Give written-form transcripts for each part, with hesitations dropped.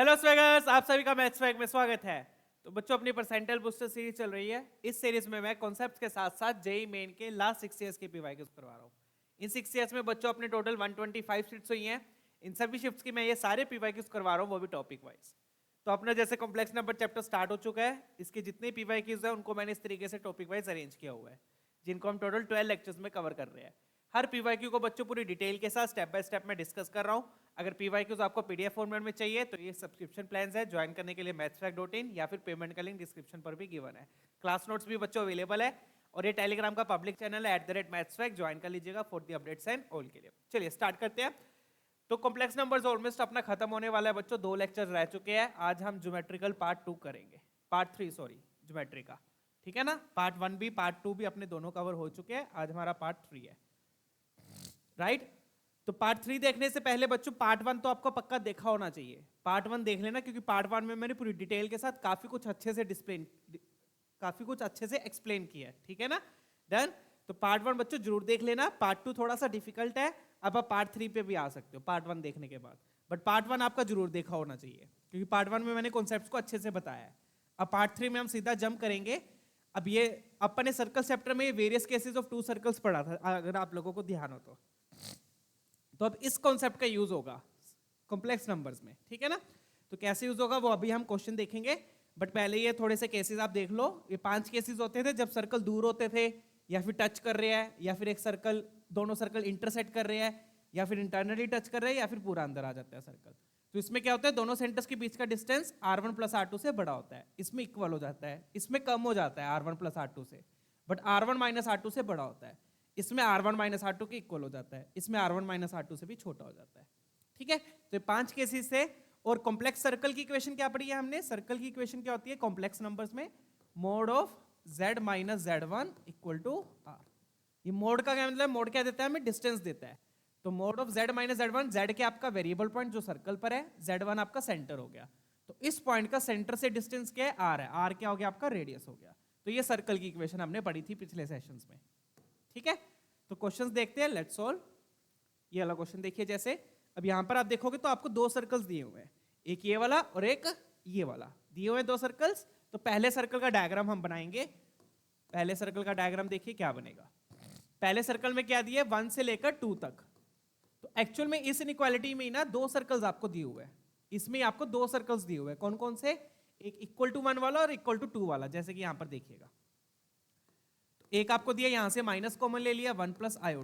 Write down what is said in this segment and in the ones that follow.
Hello स्वैगर्स, आप सभी का मैथ्स स्वैग में स्वागत है। तो बच्चों, अपनी परसेंटाइल बूस्टर सीरीज चल रही है। इस सीरीज में मैं कॉन्सेप्ट्स के साथ साथ जेईई मेन के लास्ट 6 ईयर्स के पीवाईक्यूज करवा रहा हूँ। इन 6 ईयर्स में बच्चों अपने टोटल 125 शिफ्ट्स हुई हैं। इन सभी शिफ्ट्स की मैं ये सारे पीवाईक्यूज करवा रहा हूँ, वो भी टॉपिक वाइज। तो अपना जैसे कॉम्प्लेक्स नंबर चैप्टर स्टार्ट हो चुका है, इसके जितने पीवाईक्यूज है उनको मैंने इस तरीके से टॉपिक वाइज अरेंज किया हुआ है, जिनको हम टोटल 12 लेक्चर्स में कवर कर रहे हैं। हर पीवाईक्यू को बच्चों पूरी डिटेल के साथ स्टेप बाय स्टेप में डिस्कस कर रहा हूँ। अगर पीवाईक्यूज आपको पीडीएफ फॉर्मेट में चाहिए तो ये सब्सक्रिप्शन प्लान्स है, ज्वाइन करने के लिए mathsfact.in या फिर पेमेंट का लिंक डिस्क्रिप्शन पर भी गिवन है। क्लास नोट्स भी बच्चों अवेलेबल है और ये टेलीग्राम का पब्लिक चैनल है @mathsfact, ज्वाइन कर लीजिएगा for the updates and all के लिए। चलिए स्टार्ट करते हैं। तो कॉम्प्लेक्स नंबर्स ऑलमोस्ट अपना खत्म होने वाला है बच्चों, 2 लेक्चर रह चुके हैं। आज हम ज्योमेट्रिकल पार्ट 2 करेंगे, पार्ट 3 सॉरी, ज्योमेट्री का, ठीक है ना। पार्ट 1 भी पार्ट 2 भी अपने दोनों कवर हो चुके हैं, आज हमारा पार्ट 3 है, राइट। तो पार्ट 3 देखने से पहले बच्चों पार्ट 1 तो आपको पक्का देखा होना चाहिए। पार्ट 1 देख लेना, क्योंकि पार्ट 1 में मैंने पूरी डिटेल के साथ काफी कुछ अच्छे से एक्सप्लेन किया है, ठीक है ना। डन। तो पार्ट 1 बच्चों जरूर देख लेना। पार्ट 2 थोड़ा सा डिफिकल्ट है, अब आप पार्ट 3 पे भी आ सकते हो पार्ट 1 देखने के बाद, बट पार्ट 1 आपका जरूर देखा होना चाहिए, क्योंकि पार्ट 1 में मैंने कॉन्सेप्ट्स को अच्छे से बताया है। अब पार्ट 3 में हम सीधा जंप करेंगे। अब ये अपन ने सर्कल चैप्टर में वेरियस केसेस ऑफ 2 सर्कल्स पढ़ा था, अगर आप लोगों को ध्यान हो तो अब इस कॉन्सेप्ट का यूज होगा कॉम्प्लेक्स नंबर्स में, ठीक है ना। तो कैसे यूज होगा वो अभी हम क्वेश्चन देखेंगे, बट पहले ये थोड़े से केसेस आप देख लो। ये 5 केसेस होते थे जब सर्कल दूर होते थे, या फिर टच कर रहे हैं, या फिर एक सर्कल, दोनों सर्कल इंटरसेक्ट कर रहे हैं, या फिर इंटरनली टच कर रहे हैं, या फिर पूरा अंदर आ जाता है सर्कल। तो इसमें क्या होता है, दोनों सेंटर्स के बीच का डिस्टेंस r1 + r2 से बड़ा होता है, इसमें इक्वल हो जाता है, इसमें कम हो जाता है r1 + r2 से, बट r1 - r2 से बड़ा होता है, इसमें r1 - r2 के इक्वल हो जाता है, इसमें r1 - r2 से भी छोटा हो जाता है, ठीक है। तो 5 केसेस से। और कॉम्प्लेक्स सर्कल की इक्वेशन क्या पढ़ी है हमने, सर्कल की इक्वेशन क्या होती है कॉम्प्लेक्स नंबर्स में, mode of z - z1 = r। ये मोड का क्या मतलब, मोड क्या देता है हमें, डिस्टेंस देता है। तो mode of z - z1, z के आपका वेरिएबल पॉइंट जो सर्कल पर है, z1 आपका सेंटर हो गया, तो इस पॉइंट का सेंटर से डिस्टेंस क्या है, r है, r क्या हो गया आपका, रेडियस हो गया। तो ये सर्कल की इक्वेशन हमने पढ़ी थी पिछले सेशंस में, ठीक है। तो क्वेश्चंस देखते हैं, लेट्स सॉल्व। ये वाला क्वेश्चन देखिए, जैसे अब यहां पर आप देखोगे तो आपको 2 सर्कल्स दिए हुए हैं, एक ये वाला और एक ये वाला, दिए हुए 2 सर्कल्स। तो पहले सर्कल का डायग्राम हम बनाएंगे। पहले सर्कल का डायग्राम देखिए क्या बनेगा। पहले सर्कल में क्या दिया है, 1 से लेकर 2 तक। तो एक्चुअल में इस इनइक्वालिटी में ही ना 2 सर्कल्स आपको दिए हुए हैं, इसमें आपको 2 सर्कल्स दिए हुए हैं। कौन कौन से, एक =1 वाला और =2 वाला, जैसे कि यहां पर देखिएगा। एक आपको दिया, यहां से माइनस कॉमन ले लिया, 1 + i।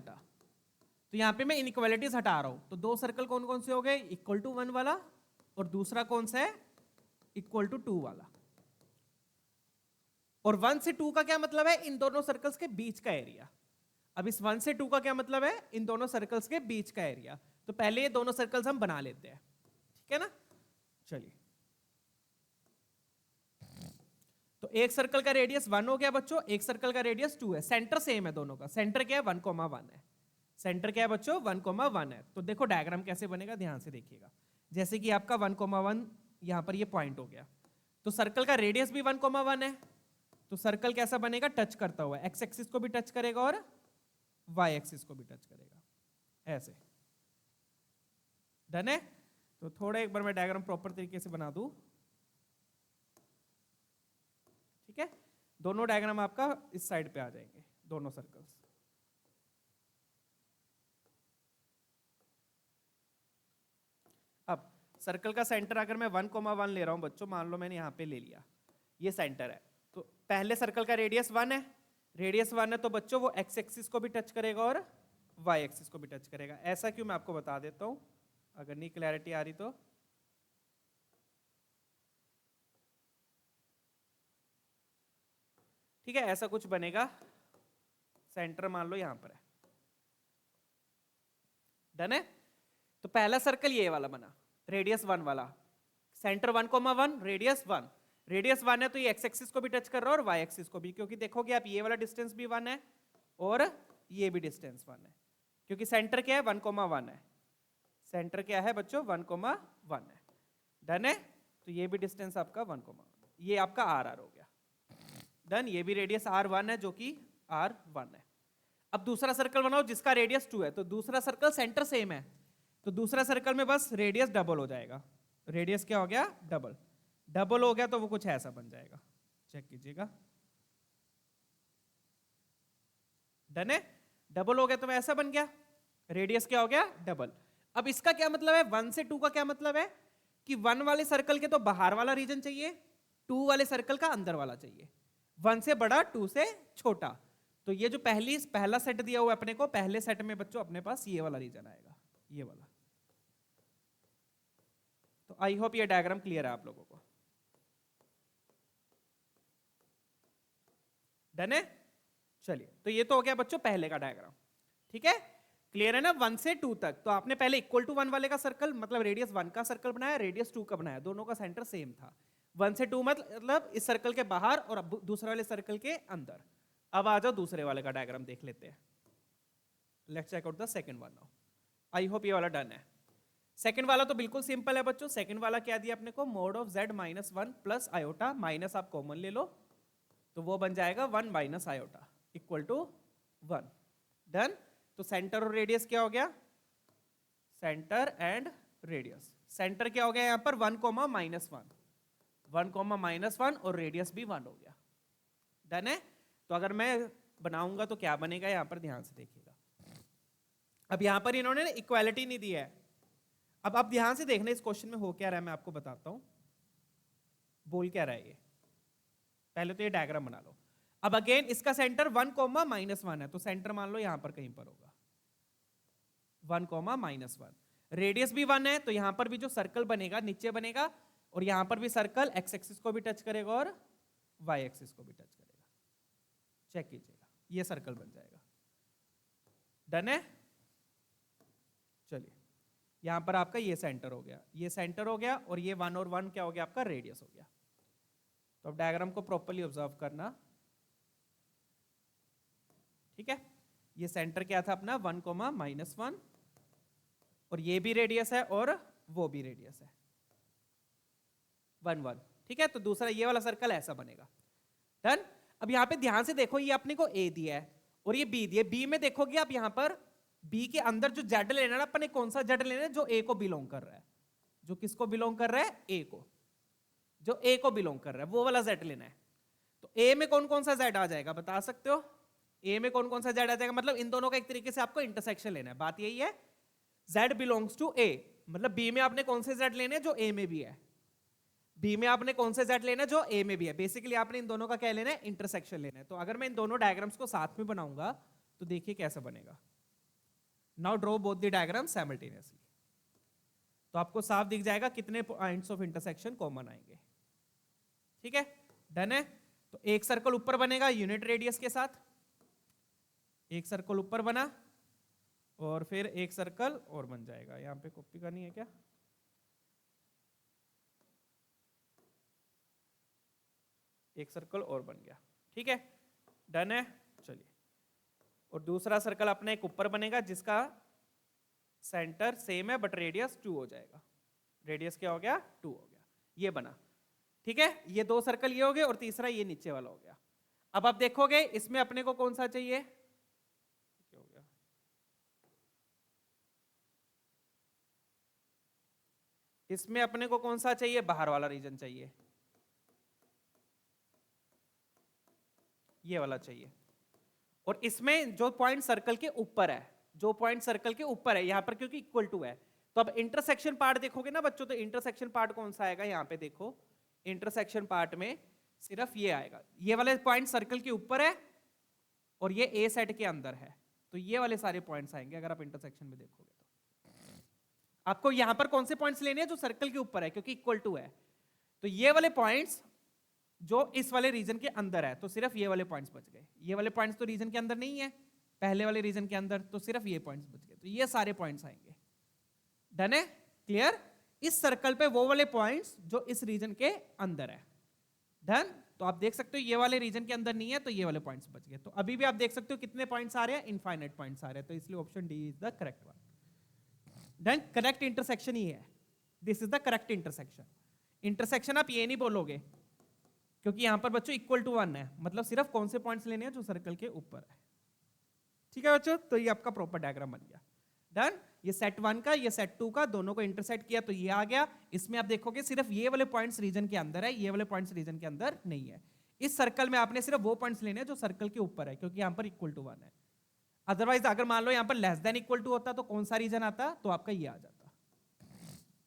तो यहां पे मैं इनइक्वालिटीज हटा रहा हूं, तो 2 सर्कल कौन कौन से हो गए, =1 वाला, और दूसरा कौन सा है, =2 वाला। और 1 से 2 का क्या मतलब है, इन दोनों सर्कल्स के बीच का एरिया। अब इस 1 से 2 का क्या मतलब है, इन दोनों सर्कल्स के बीच का एरिया। तो पहले ये दोनों सर्कल्स हम बना लेते हैं, ठीक है ना। चलिए, तो एक सर्कल का रेडियस 1 हो गया बच्चों, एक सर्कल का रेडियस 2 है। सेंटर सेम है दोनों का, सेंटर क्या है 1,1 है। सेंटर क्या है बच्चों, 1,1 है। तो देखो डायग्राम कैसे बनेगा, ध्यान से देखिएगा। जैसे कि आपका 1,1 यहां पर ये पॉइंट हो गया, तो सर्कल का रेडियस भी 1,1 है। तो सर्कल कैसा बनेगा, टच करता हुआ, एक्स एक्सिस को भी टच करेगा और वाई एक्सिस को भी टच करेगा, ऐसे। डन है। तो थोड़ा एक बार मैं डायग्राम प्रॉपर तरीके से बना दूं, ठीक है। दोनों डायग्राम आपका इस साइड पे आ जाएंगे, दोनों सर्कल्स। अब सर्कल का सेंटर अगर मैं 1,1 ले रहा हूं बच्चों, मान लो मैंने यहां पे ले लिया, ये सेंटर है। तो पहले सर्कल का रेडियस 1 है, रेडियस 1 है, तो बच्चों वो एक्स एक्सिस को भी टच करेगा और वाई एक्सिस को भी टच करेगा। ऐसा क्यों, मैं आपको बता देता हूं, अगर नहीं क्लैरिटी आ रही तो। ठीक है, ऐसा कुछ बनेगा, सेंटर मान लो यहां पर है। डन है। तो पहला सर्कल ये वाला बना, रेडियस 1 वाला, सेंटर 1,1, रेडियस 1। रेडियस 1 है तो ये एक्स एक्सिस को भी टच कर रहा है और वाई एक्सिस को भी, क्योंकि देखोगे आप ये वाला डिस्टेंस भी 1 है और ये भी डिस्टेंस 1 है, क्योंकि सेंटर क्या है 1,1 है। सेंटर क्या है बच्चों, 1,1 है। डन है। तो ये भी डिस्टेंस आपका 1,1, ये आपका r हो गया। डन। ये भी रेडियस r1 है, जो कि r1 है। अब दूसरा सर्कल बनाओ जिसका रेडियस 2 है, तो दूसरा सर्कल सेंटर सेम है, तो दूसरा सर्कल में बस रेडियस डबल हो जाएगा, रेडियस क्या हो गया डबल, डबल हो गया तो वो कुछ ऐसा बन जाएगा, चेक कीजिएगा। डन है, डबल हो गया तो वो ऐसा बन गया, रेडियस क्या हो गया डबल। अब इसका क्या मतलब है, 1 से 2 का क्या मतलब है कि 1 वाले सर्कल के तो बाहर वाला रीजन चाहिए, 2 वाले सर्कल का अंदर वाला चाहिए, 1 से बड़ा 2 से छोटा। तो ये जो पहला सेट दिया हुआ है अपने को, पहले सेट में बच्चों अपने पास ये वाला रीजन आएगा, ये वाला। तो आई होप ये डायग्राम क्लियर है आप लोगों को। डन है, चलिए तो ये तो हो गया बच्चों पहले का डायग्राम, ठीक है, क्लियर है ना। 1 से 2 तक तो आपने पहले इक्वल टू 1 वाले का सर्कल मतलब रेडियस 1 का सर्कल बनाया, रेडियस 2 का बनाया, दोनों का सेंटर सेम था। 1 से 2 मतलब इस सर्कल के बाहर और दूसरे वाले सर्कल के अंदर। अब आ जाओ दूसरे वाले का डायग्राम देख लेते हैं। Let's check out the second one now. I hope ये वाला डन है। सेकंड वाला तो बिल्कुल सिंपल है बच्चों। सेकंड वाला क्या दिया अपने को, mod of z minus 1 plus iota, minus आप कॉमन ले लो तो वो बन जाएगा 1 minus iota equal to 1। Done. तो सेंटर और रेडियस क्या हो गया, सेंटर एंड रेडियस। सेंटर क्या हो गया यहां पर 1 कोमा माइनस 1, 1 कोमा माइनस 1 और रेडियस भी 1 हो गया। डन है। तो अगर मैं बनाऊंगा तो क्या बनेगा, यहां पर ध्यान से देखिएगा। अब यहां पर इन्होंने इक्वालिटी नहीं दी है। अब आप ध्यान से देखना इस क्वेश्चन में हो क्या रहा है, मैं आपको बताता हूं बोल क्या रहा है ये। पहले तो ये डायग्राम बना लो। अब अगेन इसका सेंटर 1 कोमा माइनस 1 है, तो सेंटर मान लो यहां पर कहीं पर होगा 1 कोमा माइनस 1। रेडियस भी 1 है तो यहां पर भी जो सर्कल बनेगा नीचे बनेगा, और यहां पर भी सर्कल एक्स एक्सिस को भी टच करेगा और वाई एक्सिस को भी टच करेगा। चेक कीजिएगा, ये सर्कल बन जाएगा। डन है। चलिए यहां पर आपका ये सेंटर हो गया, ये सेंटर हो गया, और ये 1 और 1 क्या हो गया आपका रेडियस हो गया। तो अब डायग्राम को प्रॉपर्ली ऑब्जर्व करना, ठीक है। ये सेंटर क्या था अपना 1 कोमा माइनस 1, और ये भी रेडियस है और वो भी रेडियस है 1 1, ठीक है। तो दूसरा ये वाला सर्कल ऐसा बनेगा। डन। अब यहां पे ध्यान से देखो, ये अपने को ए दिया है और ये बी दिया है। बी में देखोगे आप यहां पर बी के अंदर जो जेड लेना है, अपने कौन सा जेड लेना है, जो ए को बिलोंग कर रहा है, जो किसको बिलोंग कर रहा है, ए को, जो ए को बिलोंग कर रहा है वो वाला जेड लेना है। तो ए में कौन कौन सा जेड आ जाएगा बता सकते हो, ए में कौन कौन सा जेड आ जाएगा, मतलब इन दोनों का एक तरीके से आपको इंटरसेक्शन लेना है, बात यही है। जेड बिलोंग्स टू ए, मतलब बी में आपने कौन से जेड लेने हैं जो ए में भी है, बी में आपने कौन से जेड लेना है जो ए में भी है। बेसिकली आपने इन दोनों का क्या लेना है, इंटरसेक्शन लेना है। तो अगर मैं इन दोनों डायग्राम्स को साथ में बनाऊंगा तो देखिए कैसा बनेगा। Now draw both the diagram simultaneously, तो आपको साफ दिख जाएगा कितने पॉइंट्स ऑफ इंटरसेक्शन कॉमन आएंगे, ठीक है। डन है। तो एक सर्कल ऊपर बनेगा यूनिट रेडियस के साथ, एक सर्कल ऊपर बना, और फिर एक सर्कल और बन जाएगा। यहां पे कॉपी करनी है क्या, एक सर्कल और बन गया, ठीक है। डन है। चलिए, और दूसरा सर्कल अपना एक ऊपर बनेगा जिसका सेंटर सेम है बट रेडियस 2 हो जाएगा। रेडियस क्या हो गया 2 हो गया, ये बना, ठीक है। ये दो सर्कल ये हो गए और तीसरा ये नीचे वाला हो गया। अब आप देखोगे इसमें अपने को कौन सा चाहिए, क्या हो गया, इसमें अपने को कौन सा चाहिए, बाहर वाला रीजन चाहिए, ये वाला चाहिए। और इसमें जो पॉइंट सर्कल के ऊपर है, जो पॉइंट सर्कल के ऊपर है यहां पर क्योंकि इक्वल टू है, तो अब इंटरसेक्शन पार्ट देखोगे ना बच्चों, तो इंटरसेक्शन पार्ट कौन सा आएगा, यहां पे देखो इंटरसेक्शन पार्ट में सिर्फ ये आएगा, ये वाले पॉइंट सर्कल के ऊपर है और ये ए सेट के अंदर है, तो ये वाले सारे पॉइंट्स आएंगे। अगर आप इंटरसेक्शन में देखोगे तो आपको यहां पर कौन से पॉइंट्स लेने हैं, जो सर्कल के ऊपर है क्योंकि इक्वल टू है, तो ये वाले पॉइंट्स जो इस वाले रीजन के अंदर है, तो सिर्फ ये वाले पॉइंट्स बच गए। ये वाले पॉइंट्स तो रीजन के अंदर नहीं है, पहले वाले रीजन के अंदर, तो सिर्फ ये पॉइंट्स बच गए, तो ये सारे पॉइंट्स आएंगे। डन है, क्लियर। इस सर्कल पे वो वाले पॉइंट्स जो इस रीजन के अंदर है। डन। तो आप देख सकते हो ये वाले रीजन के अंदर नहीं है, तो ये वाले पॉइंट्स बच गए। तो अभी भी आप देख सकते हो कितने पॉइंट्स आ रहे हैं, इनफाइनाइट पॉइंट्स आ रहे हैं, तो इसलिए option D is the correct one. Done. Correct intersection ही है, this is the correct intersection. Intersection आप ये नहीं बोलोगे क्योंकि यहां पर बच्चों इक्वल टू 1 है, मतलब सिर्फ कौन से पॉइंट्स लेने हैं जो सर्कल के ऊपर है, ठीक है बच्चों। तो ये आपका प्रॉपर डायग्राम बन गया। डन। ये सेट 1 का, ये सेट 2 का, दोनों को इंटरसेक्ट किया तो ये आ गया। इसमें आप देखोगे सिर्फ ये वाले पॉइंट्स रीजन के अंदर है, ये वाले पॉइंट्स रीजन के अंदर नहीं है। इस सर्कल में आपने सिर्फ वो पॉइंट्स लेने हैं जो सर्कल के ऊपर है, क्योंकि यहां पर इक्वल टू 1 है। अदरवाइज अगर मान लो यहां पर लेस देन इक्वल टू होता तो कौन सा रीजन आता, तो आपका ये आ जाता,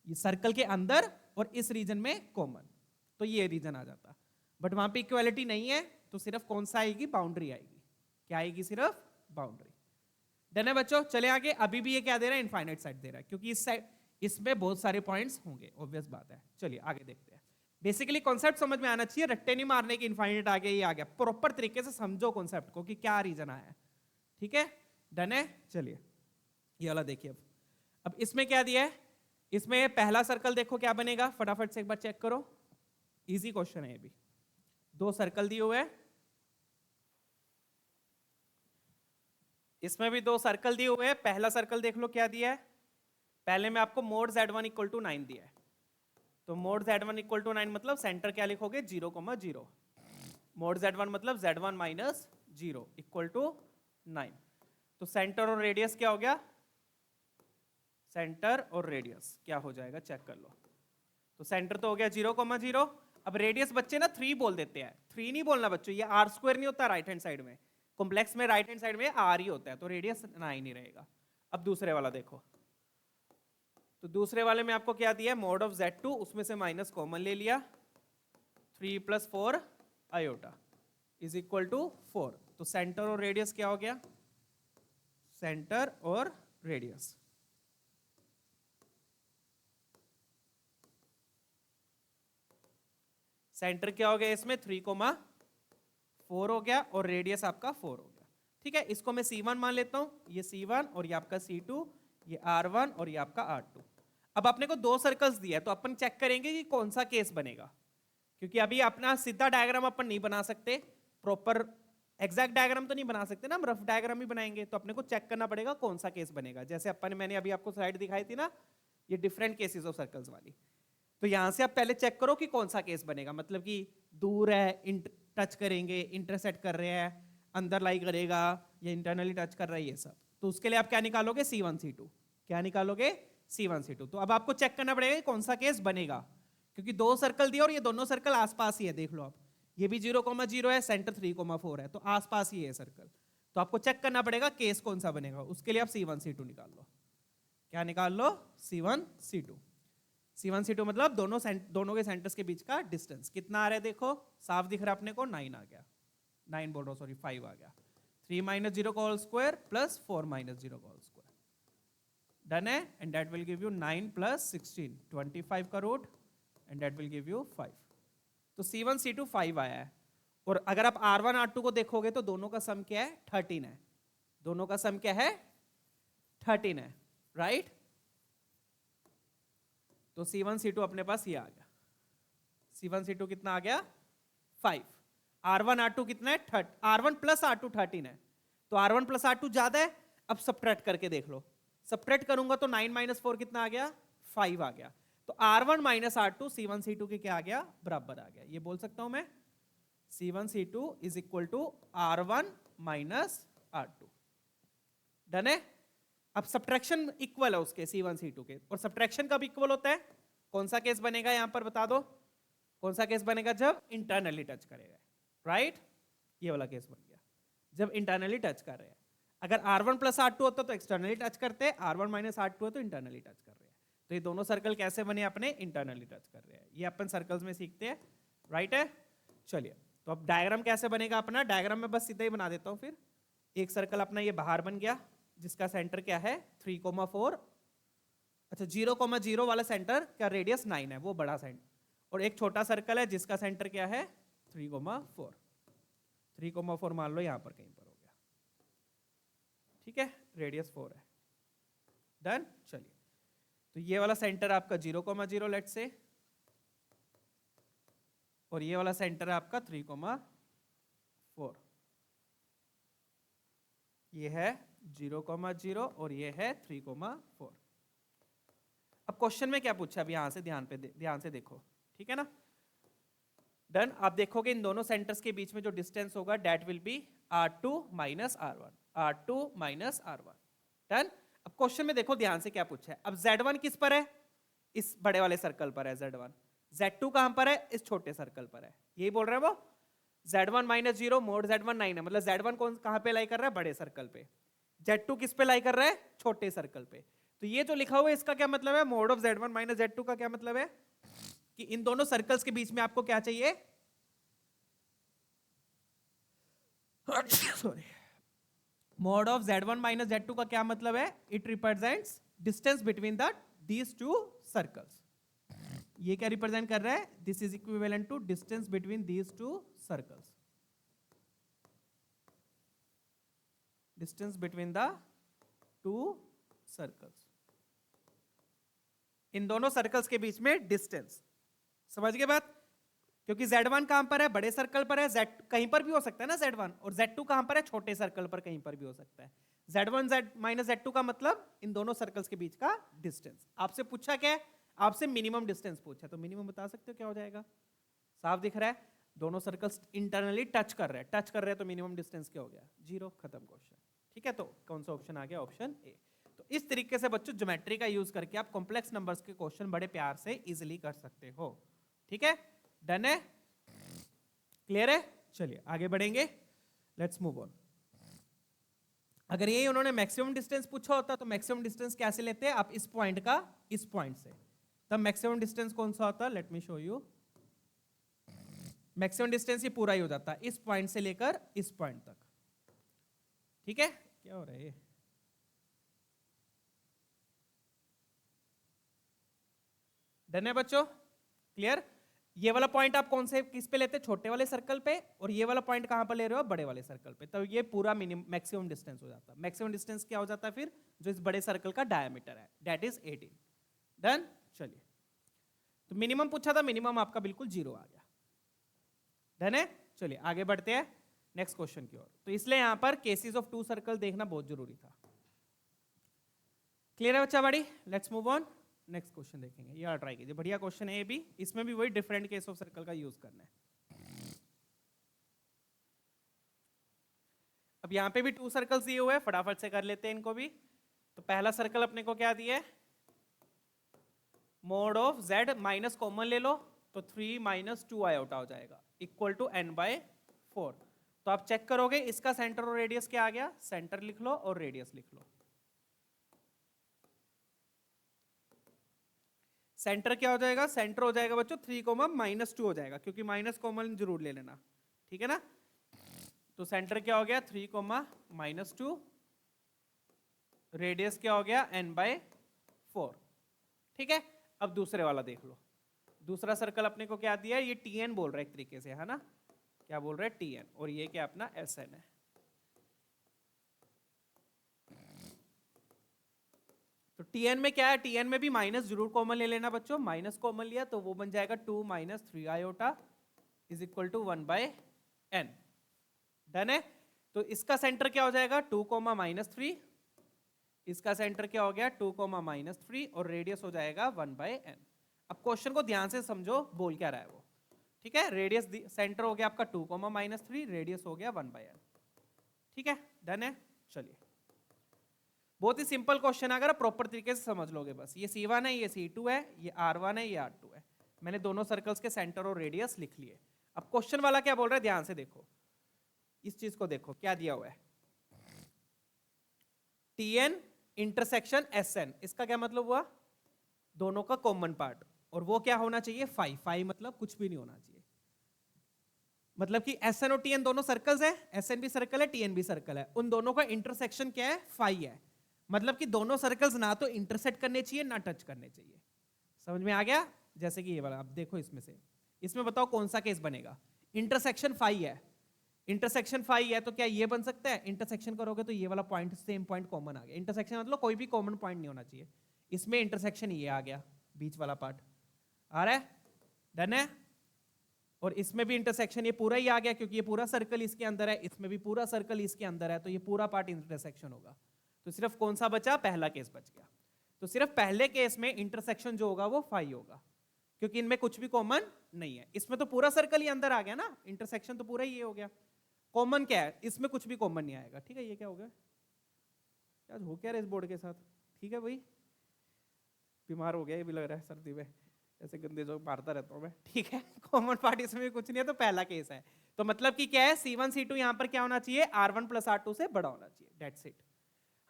ये सर्कल के अंदर और इस रीजन में कॉमन, तो ये रीजन आ जाता। बट वहां पे इक्वालिटी नहीं है, तो सिर्फ कौन सा आएगी, बाउंड्री आएगी। क्या आएगी, सिर्फ बाउंड्री। डन है बच्चों। चले आगे। अभी भी ये क्या दे रहा है, इनफाइनाइट सेट दे रहा है, क्योंकि इस साइड इसमें बहुत सारे पॉइंट्स होंगे, ऑब्वियस बात है। चलिए आगे देखते हैं। बेसिकली कॉन्सेप्ट समझ में आना चाहिए, रट्टे नहीं मारने की, इनफाइनाइट आ गया, ये आ गया, प्रॉपर तरीके से समझो कॉन्सेप्ट को कि क्या रीजन आया है। ठीक है, डन है। चलिए ये वाला देखिए। अब इसमें क्या दिया है, इसमें पहला सर्कल देखो क्या बनेगा, फटाफट से एक बार चेक करो, इजी क्वेश्चन है ये भी। दो सर्कल दिए हुए हैं, इसमें भी दो सर्कल दिए हुए हैं। पहला सर्कल देख लो क्या दिया है, पहले में आपको मोड Z1 इक्वल टू 9 दिया है, तो मोड Z1 इक्वल टू 9 मतलब सेंटर क्या लिखोगे, 0,0। मोड Z1 मतलब Z1 माइनस 0 इक्वल टू 9। तो सेंटर और रेडियस क्या हो गया, सेंटर और रेडियस क्या हो जाएगा, चेक कर लो। तो सेंटर तो हो गया 0,0। अब रेडियस बच्चे ना 3 बोल देते हैं, 3 नहीं बोलना बच्चों, ये R² नहीं होता राइट हैंड साइड में, कॉम्प्लेक्स में राइट हैंड साइड में R ही होता है, तो रेडियस 9 ही रहेगा। अब दूसरे वाला देखो, तो दूसरे वाले में आपको क्या दिया है, मोड ऑफ Z2, उसमें से माइनस कॉमन ले लिया, 3 + 4 आयोटा इज इक्वल टू 4। तो सेंटर और रेडियस क्या हो गया, सेंटर और रेडियस, सेंटर क्या हो गया इसमें 3,4 हो गया, और रेडियस आपका 4 हो गया। ठीक है, इसको मैं C1 मान लेता हूं, ये C1 और ये आपका C2, ये R1 और ये आपका R2। अब आपने को दो सर्कल्स दिया है, तो अपन चेक करेंगे कि कौन सा केस बनेगा, क्योंकि अभी अपना सीधा डायग्राम अपन नहीं बना सकते, प्रॉपर एग्जैक्ट डायग्राम तो नहीं बना सकते ना, हम रफ डायग्राम ही बनाएंगे, तो अपने को चेक करना पड़ेगा कौन सा केस बनेगा। जैसे अपन मैंने अभी आपको स्लाइड दिखाई थी ना, ये डिफरेंट केसेस ऑफ सर्कल्स वाली, तो यहां से आप पहले चेक करो कि कौन सा केस बनेगा, मतलब कि दूर है, टच करेंगे, इंटरसेक्ट कर रहे हैं, अंदर लाई करेगा या इंटरनली टच कर रहा है, ये सब। तो उसके लिए आप क्या निकालोगे, C1 C2, क्या निकालोगे, C1 C2। तो अब आपको चेक करना पड़ेगा कौन सा केस बनेगा, क्योंकि दो सर्कल दिए और ये दोनों सर्कल आसपास ही है, देख लो आप, ये भी 0,0 है, सेंटर 3,4 है, तो आसपास ही है सर्कल। तो आपको चेक करना पड़ेगा केस कौन सा बनेगा, उसके लिए आप C1 C2 निकाल लो। क्या निकाल लो, C1 C2। C1 C2 मतलब दोनों के सेंटर्स के बीच का डिस्टेंस कितना आ रहा है, देखो साफ दिख रहा है अपने को, 9 आ गया, 9 बोल रहा हूं सॉरी, 5 आ गया। 3 - 0 का होल स्क्वायर प्लस 4 - 0 का होल स्क्वायर, डन है। And that will give you 9 + 16, 25 का root, and that will give you 5। तो C1 C2 5 आया है। और अगर आप R1 R2 को देखोगे तो दोनों का सम क्या है, 13 है, दोनों का सम क्या है, 13 है, राइट। तो C1 C2 अपने पास ये आ गया, C1 C2 कितना आ गया, 5। R1 R2 कितना है, R1 + R2 13 है, तो R1 + R2 ज्यादा है। अब सब्ट्रैक्ट करके देख लो, सब्ट्रैक्ट करूंगा तो 9 - 4 कितना आ गया, 5 आ गया। तो R1 - R2 C1 C2 के क्या आ गया, बराबर आ गया। ये बोल सकता हूं मैं, C1 C2 is equal to R1 - R2, done है। अब सब्ट्रैक्शन इक्वल है उसके C1 C2 के, और सब्ट्रैक्शन कब इक्वल होता है, कौन सा केस बनेगा यहां पर बता दो, कौन सा केस बनेगा, जब इंटरनली टच करेगा, राइट। ये वाला केस बन गया, जब इंटरनली टच कर रहे हैं। अगर R1 + R2 होता तो एक्सटर्नली टच करते, R1 - R2 है तो इंटरनली टच कर रहे हैं। तो ये दोनों सर्कल कैसे बने अपने, इंटरनली टच कर रहे हैं, ये अपन सर्कल्स में सीखते हैं, राइट है। चलिए, तो अब डायग्राम कैसे बनेगा अपना, डायग्राम में बस सीधा ही बना देता हूं फिर। एक सर्कल अपना ये बाहर बन गया, जिसका सेंटर क्या है 3,4, अच्छा 0,0 वाला सेंटर का रेडियस 9 है, वो बड़ा सेंटर, और एक छोटा सर्कल है जिसका सेंटर क्या है 3,4, 3,4 मान लो यहां पर कहीं पर हो गया, ठीक है, रेडियस 4 है, डन। चलिए, तो ये वाला सेंटर आपका 0,0 लेट से, और ये वाला सेंटर है आपका 3,4, ये है 0,0 और ये है 3,4। अब क्वेश्चन में क्या पूछा, अभी यहां से ध्यान से देखो, ठीक है ना, डन। आप देखोगे इन दोनों सेंटर्स के बीच में जो डिस्टेंस होगा that will be R2 - R1, R2 - R1, done. अब क्वेश्चन में देखो ध्यान से क्या पूछा है। अब Z1 किस पर है? इस बड़े वाले सर्कल पर है Z1। Z2 कहां पर है? इस छोटे सर्कल पर है। यही बोल रहे हैं वो, Z1 माइनस 0 मोड Z1 9 है, मतलब Z1 कौन कहां पे लाई कर रहा है? बड़े सर्कल पे। Z2 किस पे लाई कर रहा है? छोटे सर्कल पे। तो ये जो लिखा हुआ है इसका क्या मतलब है? Mod of Z1 minus Z2 का क्या मतलब है कि इन दोनों सर्कल्स के बीच में आपको क्या चाहिए? Sorry, mode of Z1 minus Z2 का क्या मतलब है? It represents distance between the these two circles. ये क्या रिप्रेजेंट कर रहा है? This is equivalent to distance between these two circles. Distance between the two circles, इन दोनों सर्कल्स के बीच में डिस्टेंस। समझ गए बात? क्योंकि Z1 कहां पर है? बड़े सर्कल पर है। Z कहीं पर भी हो सकता है ना Z1, और Z2 कहां पर है? छोटे सर्कल पर कहीं पर भी हो सकता है। Z1 Z माइनस Z2 का मतलब इन दोनों सर्कल्स के बीच का डिस्टेंस। आपसे पूछा क्या है? आपसे मिनिमम डिस्टेंस पूछा, तो मिनिमम बता सकते हो क्या हो जाएगा? साफ दिख रहा है, दोनों सर्कल्स इंटरनली टच कर रहे हैं, टच कर रहे हैं, तो मिनिमम डिस्टेंस क्या हो गया? 0। खत्म क्वेश्चन। ठीक है, तो कौन सा ऑप्शन आ गया? Option A. तो इस तरीके से बच्चों ज्योमेट्री का यूज करके आप कॉम्प्लेक्स नंबर्स के क्वेश्चन बड़े प्यार से इजीली कर सकते हो। ठीक है, डन है, क्लियर है? चलिए आगे बढ़ेंगे, लेट्स मूव ऑन। अगर ये उन्होंने मैक्सिमम डिस्टेंस पूछा होता तो मैक्सिमम डिस्टेंस कैसे लेते हैं? आप इस पॉइंट का इस पॉइंट से, तब मैक्सिमम डिस्टेंस कौन सा होता? Let me show you. Maximum distance ये पूरा ही हो जाता है, इस पॉइंट से लेकर इस पॉइंट तक। ठीक है, क्या हो रहा है ये? डन है बच्चों, क्लियर? ये वाला पॉइंट आप कौन से किस पे लेते हैं? छोटे वाले सर्कल पे, और ये वाला पॉइंट कहां पर ले रहे हो? बड़े वाले सर्कल पे। तो ये पूरा मिनिमम मैक्सिमम डिस्टेंस हो जाता है। मैक्सिमम डिस्टेंस क्या हो जाता है फिर? जो इस बड़े सर्कल का डायमीटर है, दैट इज 18। डन। चलिए, तो मिनिमम पूछा था, मिनिमम आपका बिल्कुल 0 आ गया। डन है, चलिए आगे बढ़ते हैं नेक्स्ट क्वेश्चन की ओर। तो इसलिए यहां पर केसेस ऑफ 2 सर्कल देखना बहुत जरूरी था। क्लियर है बच्चा बड़ी? Let's move on, next question देखेंगे। ये ट्राई कीजिए, बढ़िया क्वेश्चन है ये भी। इसमें भी वही डिफरेंट केस ऑफ सर्कल का यूज करना है। अब यहां पे भी 2 सर्कल्स दिए हुए हैं, फटाफट से कर लेते हैं इनको भी। तो पहला सर्कल अपने को क्या दिया है? Mod of Z minus common ले लो, तो 3 माइनस 2 आयोटा हो जाएगा, इक्वल टू n/4। तो आप चेक करोगे इसका सेंटर और रेडियस क्या आ गया? सेंटर लिख लो और रेडियस लिख लो। सेंटर क्या हो जाएगा? सेंटर हो जाएगा बच्चों 3, -2 हो जाएगा, क्योंकि माइनस कॉमन जरूर ले लेना। ठीक है ना? तो सेंटर क्या हो गया? 3, -2। रेडियस क्या हो गया? n/4। ठीक है, अब दूसरे वाला देख लो। दूसरा सर्कल अपने को क्या दिया है? ये Tn बोल रहा है एक तरीके से, है ना? क्या बोल रहा है? Tn। और ये क्या अपना Sn है। तो Tn में क्या है? Tn में भी माइनस जरूर कॉमन ले लेना बच्चों। माइनस कॉमन लिया तो वो बन जाएगा 2 - 3 iota is equal to 1/n। Done है? तो इसका सेंटर क्या हो जाएगा? 2, -3। इसका सेंटर क्या हो गया? 2, -3, और रेडियस हो जाएगा 1/n। अब क्वेश्चन को ध्यान से समझो, बोल क्या रहा है वो। ठीक है, रेडियस सेंटर हो गया आपका 2, -3, रेडियस हो गया 1/n। ठीक है, डन है। चलिए, बहुत ही सिंपल क्वेश्चन है, अगर प्रॉपर तरीके से समझ लोगे बस। ये C1 है, ये C2 है, ये R1 है, ये R2 है। मैंने दोनों सर्कल्स के सेंटर और रेडियस लिख लिए। अब क्वेश्चन वाला क्या बोल रहा है? ध्यान से देखो, इस चीज को देखो क्या दिया हुआ है। Tn इंटरसेक्शन Sn, इसका क्या मतलब हुआ? दोनों का कॉमन पार्ट, और वो क्या होना चाहिए? 5 मतलब कुछ भी नहीं होना चाहिए। मतलब कि Sn और Tn दोनों सर्कल्स है, Sn भी सर्कल है, Tn भी सर्कल है, उन दोनों का इंटरसेक्शन क्या है? 5 है। मतलब कि दोनों सर्कल्स ना तो इंटरसेक्ट करने चाहिए ना टच करने चाहिए। समझ में आ गया? जैसे कि ये वाला, आप देखो इसमें से, इसमें बताओ कौन सा केस बनेगा? इंटरसेक्शन 5 है, इंटरसेक्शन 5 है, तो क्या ये बन सकता है? इंटरसेक्शन करोगे तो ये वाला पॉइंट, सेम पॉइंट कॉमन आ गया। इंटरसेक्शन मतलब कोई भी कॉमन पॉइंट नहीं होना चाहिए। इसमें इंटरसेक्शन ये आ गया, बीच वाला पार्ट आ रहा है। डन है? और इसमें भी इंटरसेक्शन ये पूरा ही आ गया, क्योंकि ये पूरा सर्कल इसके अंदर है, इसमें भी पूरा सर्कल इसके अंदर है, तो ये पूरा पार्ट इंटरसेक्शन होगा। तो सिर्फ कौन सा बचा? पहला केस बच गया। तो सिर्फ पहले केस में इंटरसेक्शन जो होगा वो 5 होगा, क्योंकि इनमें कुछ भी कॉमन नहीं है। इसमें तो पूरा सर्कल ही अंदर आ गया ना, इंटरसेक्शन तो पूरा ही ये हो गया। कॉमन क्या है? इसमें कुछ भी कॉमन नहीं आएगा। ठीक है, ये क्या हो गया? क्या हो क्या रहा है इस बोर्ड के साथ? ठीक है भाई, बीमार हो गया ये भी लग रहा है सर्दी में, ऐसे गंदे जो मारता रहता हूँ मैं, ठीक है। कॉमन पार्ट इसमें भी कुछ नहीं है, तो पहला केस है। तो मतलब कि क्या है, C1 C2 यहाँ पर क्या होना चाहिए, R1 प्लस R2 से बड़ा होना चाहिए, डेट्स इट।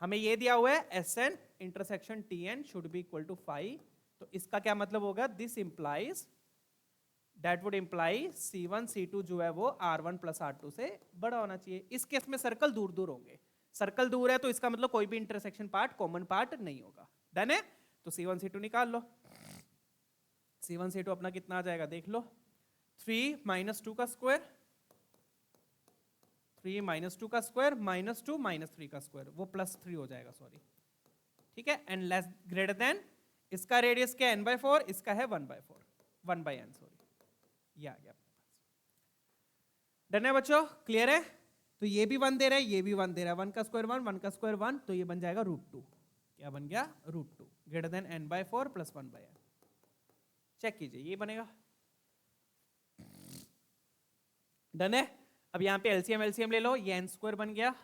हमें ये दिया हुआ है Sn intersection Tn should be equal to 5, तो इसका क्या मतलब होगा, this implies, that would imply C1 C2 जो है वो R1 प्लस R2 से बड़ा होना चाहिए। इस केस में सर्कल दूर दूर होंगे, सर्कल दूर है तो इसका मतलब कोई भी इंटरसेक्शन पार्ट कॉमन पार्ट नहीं होगा। डन है, तो C1 C2 निकाल लो। C1 C2 अपना कितना आ जाएगा देख लो, 3 माइनस 2 का स्क्वायर, 3 माइनस 2 का स्क्वायर माइनस 2 माइनस 3 का स्क्वायर, वो प्लस 3 हो जाएगा, सॉरी, ठीक है। एंड लेस ग्रेटर देन, इसका रेडियस क्या है n/4, इसका है 1/4, 1/n, सॉरी, ये आ गया। डन है बच्चों, क्लियर है। तो ये भी 1 दे रहा है, ये भी 1 दे रहा है, 1 का स्क्वायर 1, 1 का स्क्वायर 1, तो ये बन जाएगा √2, क्या बन गया, √2 greater than n/4 plus 1/n। Check कीजिए, ये बनेगा। डन है। अब यहाँ पे एलसीएम ले लो, ये n² बन गया,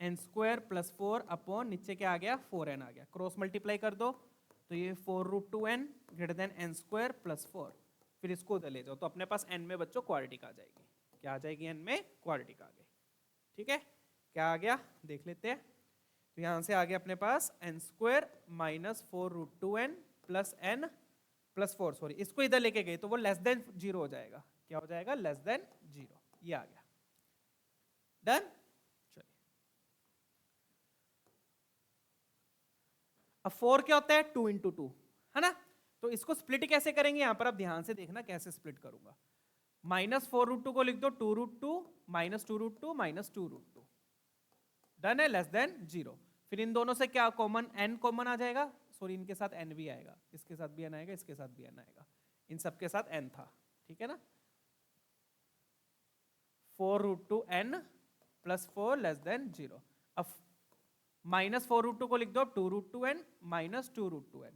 n² प्लस 4 अपॉन नीचे क्या आ गया, 4n आ गया, क्रॉस मल्टीप्लाई कर दो तो ये 4√2n greater than n² plus 4, फिर इसको उधर ले जाओ तो अपने पास n में बच्चों क्वाड्रेटिक आ जाएगी, क्या आ जाएगी, n में क्वाड्रेटिक आ गई, ठीक है। क्या आ गया देख लेते हैं, तो यहाँ से आ गया अपने पास n² minus 4√2n plus n plus 4, sorry इसको इधर लेके गए तो वो लेस देन 0 हो जाएगा, क्या हो जाएगा, लेस देन 0, ये आ गया। डन। चलिए, अब 4 क्या होता है, 2 × 2 है ना, तो इसको स्प्लिट कैसे करेंगे, यहां पर आप ध्यान से देखना कैसे स्प्लिट करूंगा। माइनस 4√2 को लिख दो 2√2 माइनस 2√2 माइनस 2√2, डन है, लेस देन 0। फिर इन दोनों से क्या कॉमन, n कॉमन आ जाएगा, सॉरी इनके साथ n भी आएगा, इसके साथ भी n आएगा, इसके साथ भी n आएगा, इन सबके साथ n था, ठीक है ना। 4√2n plus 4 less than 0। अब माइनस 4√2 को लिख दो 2√2n minus 2√2n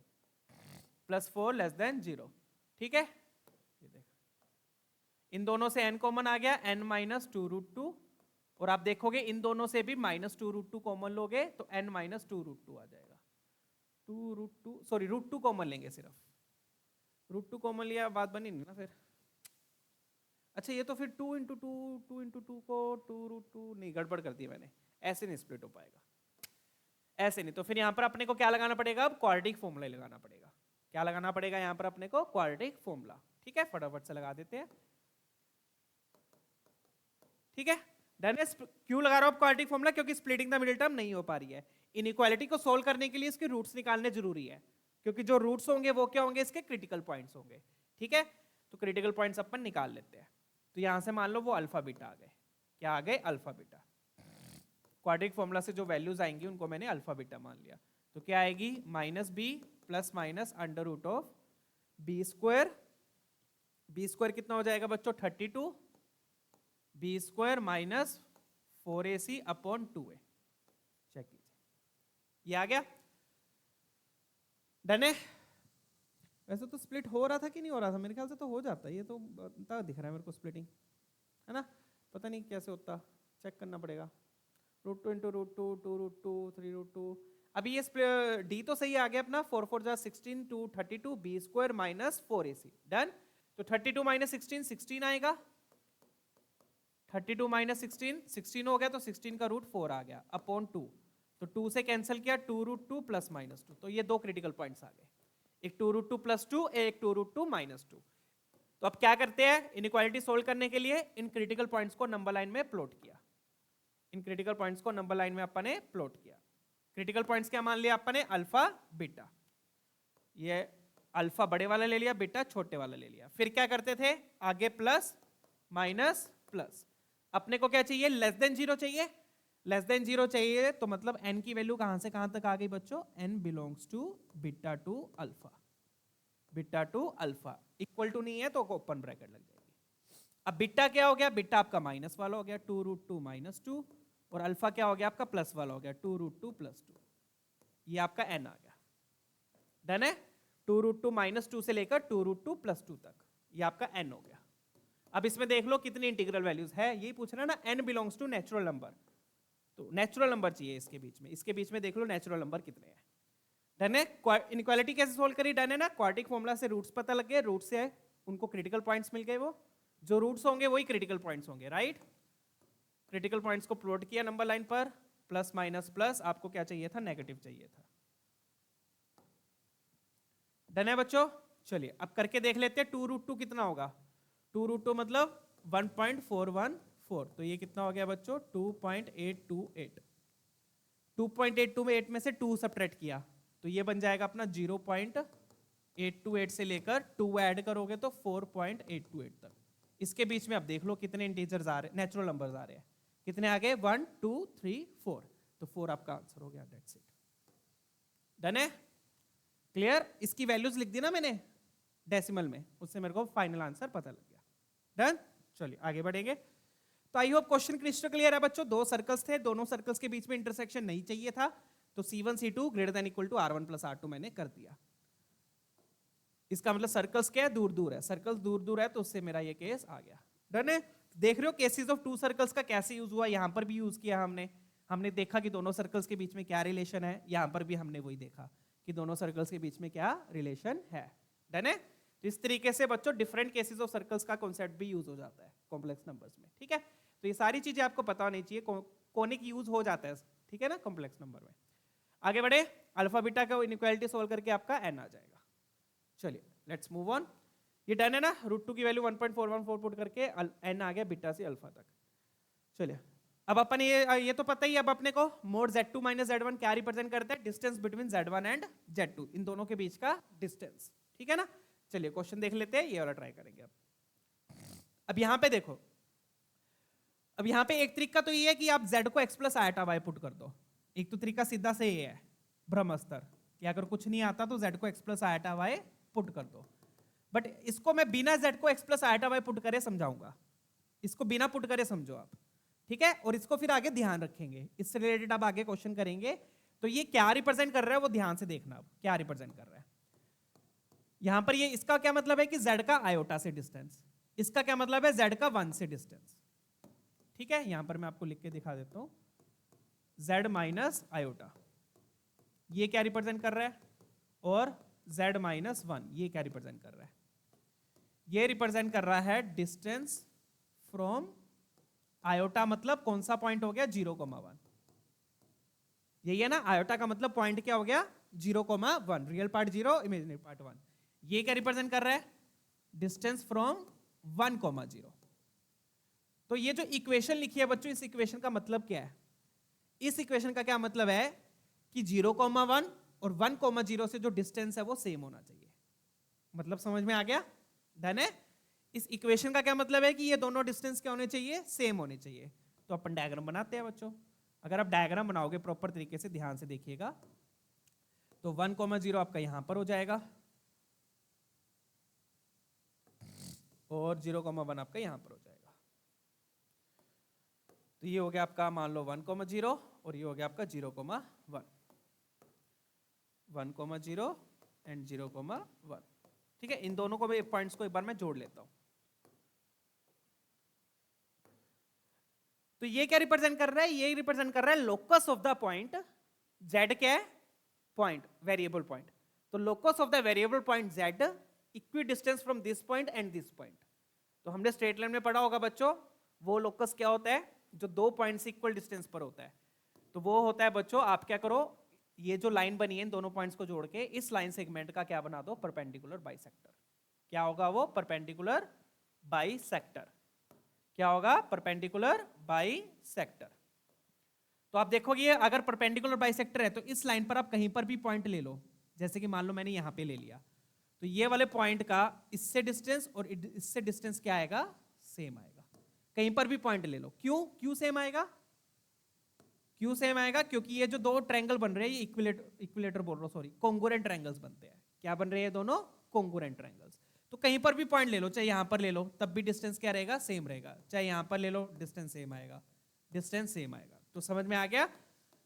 plus 4 less than 0, ठीक है। ये देखो, इन दोनों से n कॉमन आ गया, n माइनस 2√2, और आप देखोगे इन दोनों से भी माइनस 2√2 कॉमन लोगे तो n माइनस 2√2 आ जाएगा, 2√2, सॉरी √2 कॉमन लेंगे, सिर्फ √2 कॉमन लिया, बात बनी नहीं ना फिर। अच्छा ये तो फिर 2 × 2, 2 × 2 को 2√2, नहीं गड़बड़ कर दी मैंने, ऐसे नहीं स्प्लिट हो पाएगा, ऐसे नहीं। तो फिर यहाँ पर अपने को क्या लगाना पड़ेगा, अब क्वाड्रेटिक फॉर्मूला लगाना पड़ेगा, क्या लगाना पड़ेगा यहाँ पर अपने को, क्वाड्रेटिक फॉर्मूला, ठीक है, फटाफट से लगा देते हैं, ठीक है। डन है। क्यों लगा रहा हूं क्वाड्रेटिक फॉर्मूला, क्योंकि स्प्लिटिंग द मिडिल टर्म नहीं हो पा रही है, इनइक्वालिटी को सोल्व करने के लिए इसके रूट्स निकालने जरूरी है, क्योंकि जो रूट्स होंगे वो क्या होंगे, इसके क्रिटिकल पॉइंट्स होंगे, ठीक है। तो क्रिटिकल पॉइंट्स अपन निकाल लेते हैं, तो यहां से मान लो वो अल्फा बीटा आ गए, क्या आ गए, अल्फा बीटा। क्वाड्रेटिक फॉर्मूला से जो वैल्यूज आएंगी उनको मैंने अल्फा बीटा मान लिया, तो क्या आएगी, -b plus minus √b², b² कितना हो जाएगा बच्चों, 32, b² minus 4ac upon 2a, check कीजिए, ये आ गया। डन है। वैसे तो स्प्लिट हो रहा था कि नहीं हो रहा था, मेरे ख्याल से तो हो जाता, ये तो दिख रहा है मेरे को स्प्लिटिंग, है ना, पता नहीं कैसे होता, चेक करना पड़ेगा। √2 × √2, 2√2, 3√2, अभी ये d तो सही आ गया अपना, 4 4 जा 16, 2 32, b² माइनस 4ac, डन। तो 32 माइनस 16 16 आएगा, 32 माइनस 16 16 हो गया, तो 16 का √4 आ गया अपॉन 2, तो 2 से कैंसिल किया, 2√2 प्लस -2, तो ये दो क्रिटिकल पॉइंट्स आ गए, एक 2√2 प्लस 2, एक 2√2 माइनस 2। तो अब क्या करते हैं, इनइक्वालिटी सोल्व करने के लिए इन क्रिटिकल पॉइंट्स को नंबर लाइन में प्लॉट किया, इन क्रिटिकल पॉइंट्स को नंबर लाइन में अपन ने प्लॉट किया। क्रिटिकल पॉइंट्स क्या मान लिया अपन ने, अल्फा बीटा, ये अल्फा बड़े वाला ले लिया, बीटा छोटे वाला ले लिया। फिर क्या करते थे, आगे प्लस माइनस प्लस, अपने को क्या चाहिए, लेस देन 0 चाहिए, लेस देन 0 चाहिए, तो मतलब n की वैल्यू कहां से कहां तक आ गई बच्चों, n belongs to beta to alpha, beta to alpha, equal to नहीं है तो ओपन ब्रैकेट लग जाएगी। अब बीटा क्या हो गया, बीटा आपका माइनस वाला हो गया 2√2 माइनस 2, और अल्फा क्या हो गया आपका प्लस वाला हो गया 2√2 प्लस 2, ये आपका n आ गया। डन है। 2√2 माइनस 2 से लेकर 2√2 प्लस 2 तक, ये आपका n हो गया। अब इसमें देख लो कितनी इंटीग्रल वैल्यूज है, यही पूछ रहा है ना, n belongs to natural number, तो नेचुरल नंबर चाहिए इसके बीच में देख लो नेचुरल नंबर कितने हैं। डन है। इनइक्वालिटी कैसे सोल्व करी? डन है ना। क्वाड्रेटिक फॉर्मूला से रूट्स पता लग गए, रूट से उनको क्रिटिकल पॉइंट्स मिल गए, वो जो रूट्स होंगे वही क्रिटिकल पॉइंट्स होंगे, राइट। क्रिटिकल पॉइंट्स को प्लॉट किया नंबर लाइन पर, प्लस माइनस प्लस, आपको क्या चाहिए था? नेगेटिव चाहिए था। डन है बच्चों। चलिए अब करके देख लेते हैं 2√2 कितना होगा। 2√2 मतलब 1.414, तो ये कितना हो गया बच्चों? 2.828। 2.82 में 8 में से 2 सब्ट्रैक्ट किया तो ये बन जाएगा अपना 0.828 से लेकर 2 ऐड करोगे तो 4.828 तक। इसके बीच में अब देख लो कितने इंटीजर्स आ रहे, नेचुरल नंबर्स आ रहे हैं। कितने आ गए? 1 2 3 4, तो 4 आपका आंसर हो गया। That's it. डन है, क्लियर। इसकी वैल्यूज लिख दी ना मैंने डेसिमल में, उससे मेरे को फाइनल आंसर पता लग गया। डन। चलिए आगे बढ़ेंगे। तो I hope question crystal clear है बच्चों। 2 सर्कल्स थे, दोनों सर्कल्स के बीच में इंटरसेक्शन नहीं चाहिए था, तो C1 C2 greater than equal to R1 plus R2 मैंने कर दिया। इसका मतलब सर्कल्स क्या है? दूर दूर है। सर्कल्स दूर दूर है तो उससे मेरा ये केस आ गया। डन है। देख रहे हो केसेस ऑफ 2 सर्कल्स का कैसे यूज हुआ, यहां पर भी यूज किया हमने देखा कि दोनों सर्कल्स के बीच में क्या रिलेशन है, यहां पर भी हमने वही देखा कि दोनों सर्कल्स के बीच में क्या रिलेशन है। डन है। तो इस तरीके से बच्चों डिफरेंट केसेस ऑफ सर्कल्स का कॉन्सेप्ट भी यूज हो जाता है कॉम्प्लेक्स नंबर्स में, ठीक है। तो ये सारी चीजें आपको पता होनी चाहिए। कोनिक यूज हो जाता है, ठीक है ना, कॉम्प्लेक्स नंबर में। आगे बढ़े। अल्फा बीटा का इनइक्वालिटी सोल्व करके आपका n आ जाएगा। चलिए लेट्स मूव ऑन। ये डन है ना। √2 की वैल्यू 1.414 पुट करके n आ गया बीटा से अल्फा तक। चलिए अब अपन ये तो पता ही, अब अपने को मोड Z2 माइनस Z1 क्या रिप्रेजेंट करता है? Distance between Z1 and Z2, इन दोनों के बीच का डिस्टेंस, ठीक है ना। चलिए क्वेश्चन देख लेते हैं, ये वाला ट्राई करेंगे। अब यहां पे देखो, अब यहां पे एक तरीका तो ये है कि आप Z को x plus eta y put कर दो। एक तो तरीका सीधा से ये है ब्रह्मस्तर कि अगर कुछ नहीं आता तो Z को x plus eta y put कर दो। बट इसको मैं बिना Z को x plus eta y put करे समझाऊंगा। इसको बिना पुट करे समझो आप, ठीक है। और इसको फिर आगे ध्यान रखेंगे, इससे रिलेटेड आप आगे क्वेश्चन करेंगे। तो ये क्या रिप्रेजेंट कर रहा है वो ध्यान से देखना। अब क्या रिप्रेजेंट कर रहा है यहां पर? ये इसका क्या मतलब है कि Z का आयोटा से डिस्टेंस, इसका क्या मतलब है? Z का 1 से डिस्टेंस, ठीक है। यहां पर मैं आपको लिख के दिखा देता हूं, Z माइनस आयोटा ये क्या रिप्रेजेंट कर रहा है, और Z माइनस 1 ये क्या रिप्रेजेंट कर रहा है? ये रिप्रेजेंट कर रहा है डिस्टेंस फ्रॉम आयोटा, मतलब कौन सा पॉइंट हो गया? 0,1। यही है ना, आयोटा का मतलब पॉइंट क्या हो गया? 0,1। Real part 0, imaginary part 1। ये क्या रिप्रेजेंट कर रहा है? Distance from 1,0। तो ये जो इक्वेशन लिखी है बच्चों, इस इक्वेशन का मतलब क्या है? इस इक्वेशन का क्या मतलब है कि 0,1 और 1,0 से जो डिस्टेंस है वो सेम होना चाहिए। मतलब समझ में आ गया? डन है। इस इक्वेशन का क्या मतलब है कि ये दोनों डिस्टेंस क्या होने चाहिए? सेम होने चाहिए। तो अपन डायग्राम बनाते हैं बच्चों। अगर आप डायग्राम बनाओगे प्रॉपर तरीके से, ध्यान से देखिएगा, तो 1,0 आपका यहां पर हो जाएगा और 0,1 आपका यहां पर हो जाएगा। तो ये हो गया आपका मान लो 1,0 और ये हो गया आपका 0,1। 1,0 एंड 0,1, ठीक है। इन दोनों को भी पॉइंट्स को एक बार मैं जोड़ लेता हूं। तो ये क्या रिप्रेजेंट कर रहा है? ये रिप्रेजेंट कर रहा है locus of the point. Z क्या है? Point, variable point. तो locus of the variable point Z equidistance from this point and this point. तो हमने स्ट्रेट लाइन में पढ़ा होगा बच्चों, वो लोकस क्या होता है? जो 2 पॉइंट से इक्वल डिस्टेंस पर होता है। तो वो होता है बच्चों, आप क्या करो, ये जो लाइन बनी है इन दोनों पॉइंट्स को जोड़ के इस लाइन सेगमेंट का क्या बना दो? Perpendicular bisector. क्या होगा वो? Perpendicular bisector. क्या होगा? Perpendicular bisector. तो आप देखोगे अगर परपेंडिकुलर बाइसेक्टर है तो इस लाइन पर आप कहीं पर भी पॉइंट ले लो, जैसे कि मान लो मैंने यहां पे ले लिया, तो ये वाले पॉइंट का इससे डिस्टेंस और इससे डिस्टेंस क्या आएगा? सेम आएगा। कहीं पर भी पॉइंट ले लो। क्यों? क्यों सेम आएगा? क्यों सेम आएगा? क्योंकि ये जो 2 ट्रायंगल बन रहे हैं, ये इक्विलेटर बोल रहा हूं, सॉरी, कॉन्ग्रुएंट ट्रायंगल्स बनते हैं। क्या बन रहे हैं? दोनों कॉन्ग्रुएंट ट्रायंगल्स। तो कहीं पर भी पॉइंट ले लो, चाहे यहां पर ले लो, तब भी डिस्टेंस क्या रहेगा? सेम रहेगा। चाहे यहां पर ले लो, डिस्टेंस सेम आएगा, डिस्टेंस सेम आएगा। तो समझ में आ गया?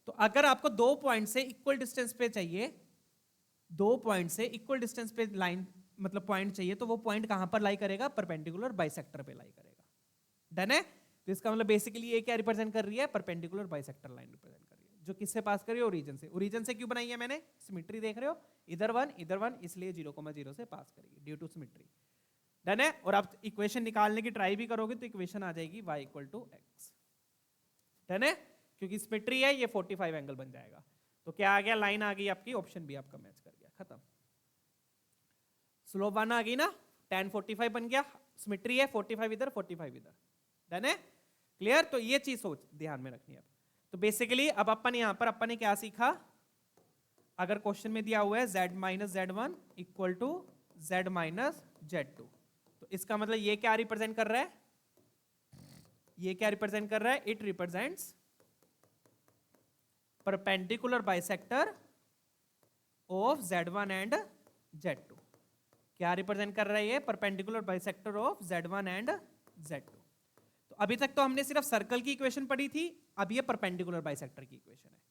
तो अगर आपको 2 पॉइंट से इक्वल डिस्टेंस पे चाहिए, 2 पॉइंट से इक्वल डिस्टेंस पे लाइन मतलब पॉइंट चाहिए, तो वो पॉइंट कहां पर लाई करेगा? परपेंडिकुलर बाइसेक्टर पे लाई करेगा। डन है। तो इसका मतलब बेसिकली ये क्या रिप्रेजेंट कर रही है, परपेंडिकुलर बाइसेक्टर लाइन रिप्रेजेंट कर रही है, जो किससे पास कर रही है, ओरिजिन से। ओरिजिन से क्यों बनाई है मैंने, सिमेट्री देख रहे हो, इधर 1 इसलिए 0,0 से पास करेगी ड्यू टू सिमेट्री। डन है। और आप इक्वेशन निकालने की ट्राई भी करोगे तो इक्वेशन आ जाएगी y = x। डन है, क्योंकि सिमेट्री है, ये 45 एंगल बन जाएगा। तो क्या आ गया, लाइन आ गई आपकी, ऑप्शन भी आपका मैच कर गया, खत्म। स्लोप 1 आ गई ना, tan 45 बन गया, सिमेट्री है, 45 इधर 45 इधर। डन है, क्लियर। तो ये चीज सोच ध्यान में रखनी है। तो बेसिकली अब अपन यहां पर अपन ने क्या सीखा, अगर क्वेश्चन में दिया हुआ है z - z1 = z - z2, तो इसका मतलब ये क्या रिप्रेजेंट कर रहा है, ये क्या रिप्रेजेंट कर रहा है, it represents perpendicular bisector of z1 and z2। क्या रिप्रेजेंट कर रहा है ये, perpendicular bisector of z1 and z2। तो अभी तक तो हमने सिर्फ सर्कल की इक्वेशन पढ़ी थी, अब ये परपेंडिकुलर बाइसेक्टर की इक्वेशन है,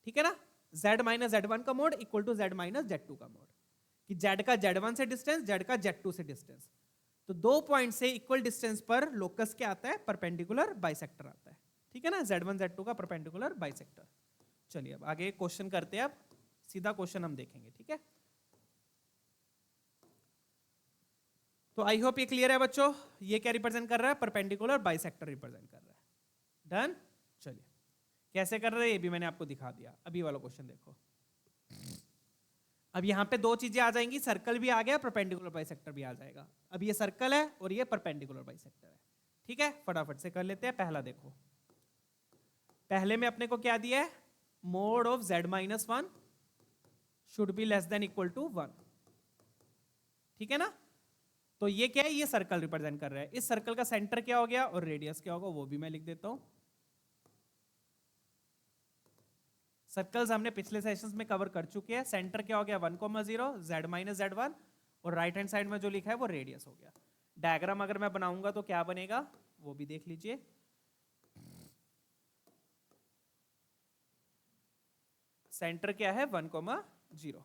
ठीक है ना। z - z1 का मोड = z - z2 का मोड, कि z का z1 से डिस्टेंस, z का z2 से डिस्टेंस। तो दो पॉइंट से इक्वल डिस्टेंस पर लोकस क्या आता है, परपेंडिकुलर बाइसेक्टर आता है, ठीक है ना, z1 z2 का परपेंडिकुलर बाइसेक्टर। चलिए अब आगे क्वेश्चन करते हैं, अब सीधा क्वेश्चन हम देखेंगे, ठीक है। तो आई होप ये क्लियर है बच्चों, ये क्या रिप्रेजेंट कर रहा है, परपेंडिकुलर बाइसेक्टर रिप्रेजेंट कर रहा है। डन। चलिए कैसे कर रहे हैं ये भी मैंने आपको दिखा दिया। अभी वाला क्वेश्चन देखो, अब यहाँ पे दो चीजें आ जाएंगी, सर्कल भी आ गया, परपेंडिकुलर बाइसेक्टर भी आ जाएगा। अब ये सर्कल है और ये परपेंडिकुलर बाइसेक्टर है, ठीक है। फटाफट से कर लेते हैं। पहला देखो, पहले में अपने को क्या दिया है, mod of z - 1 should be less than equal to 1, ठीक है ना। तो ये क्या है, ये सर्कल रिप्रेजेंट कर रहा है। इस सर्कल का सेंटर क्या हो गया और रेडियस क्या होगा वो भी मैं लिख देता हूं। सर्कल्स हमने पिछले सेशंस में कवर कर चुके हैं। सेंटर क्या हो गया 1,0, z - z1, और राइट हैंड साइड में जो लिखा है वो रेडियस हो गया। डायग्राम अगर मैं बनाऊंगा तो क्या बनेगा वो भी देख लीजिए। सेंटर क्या है 1,0,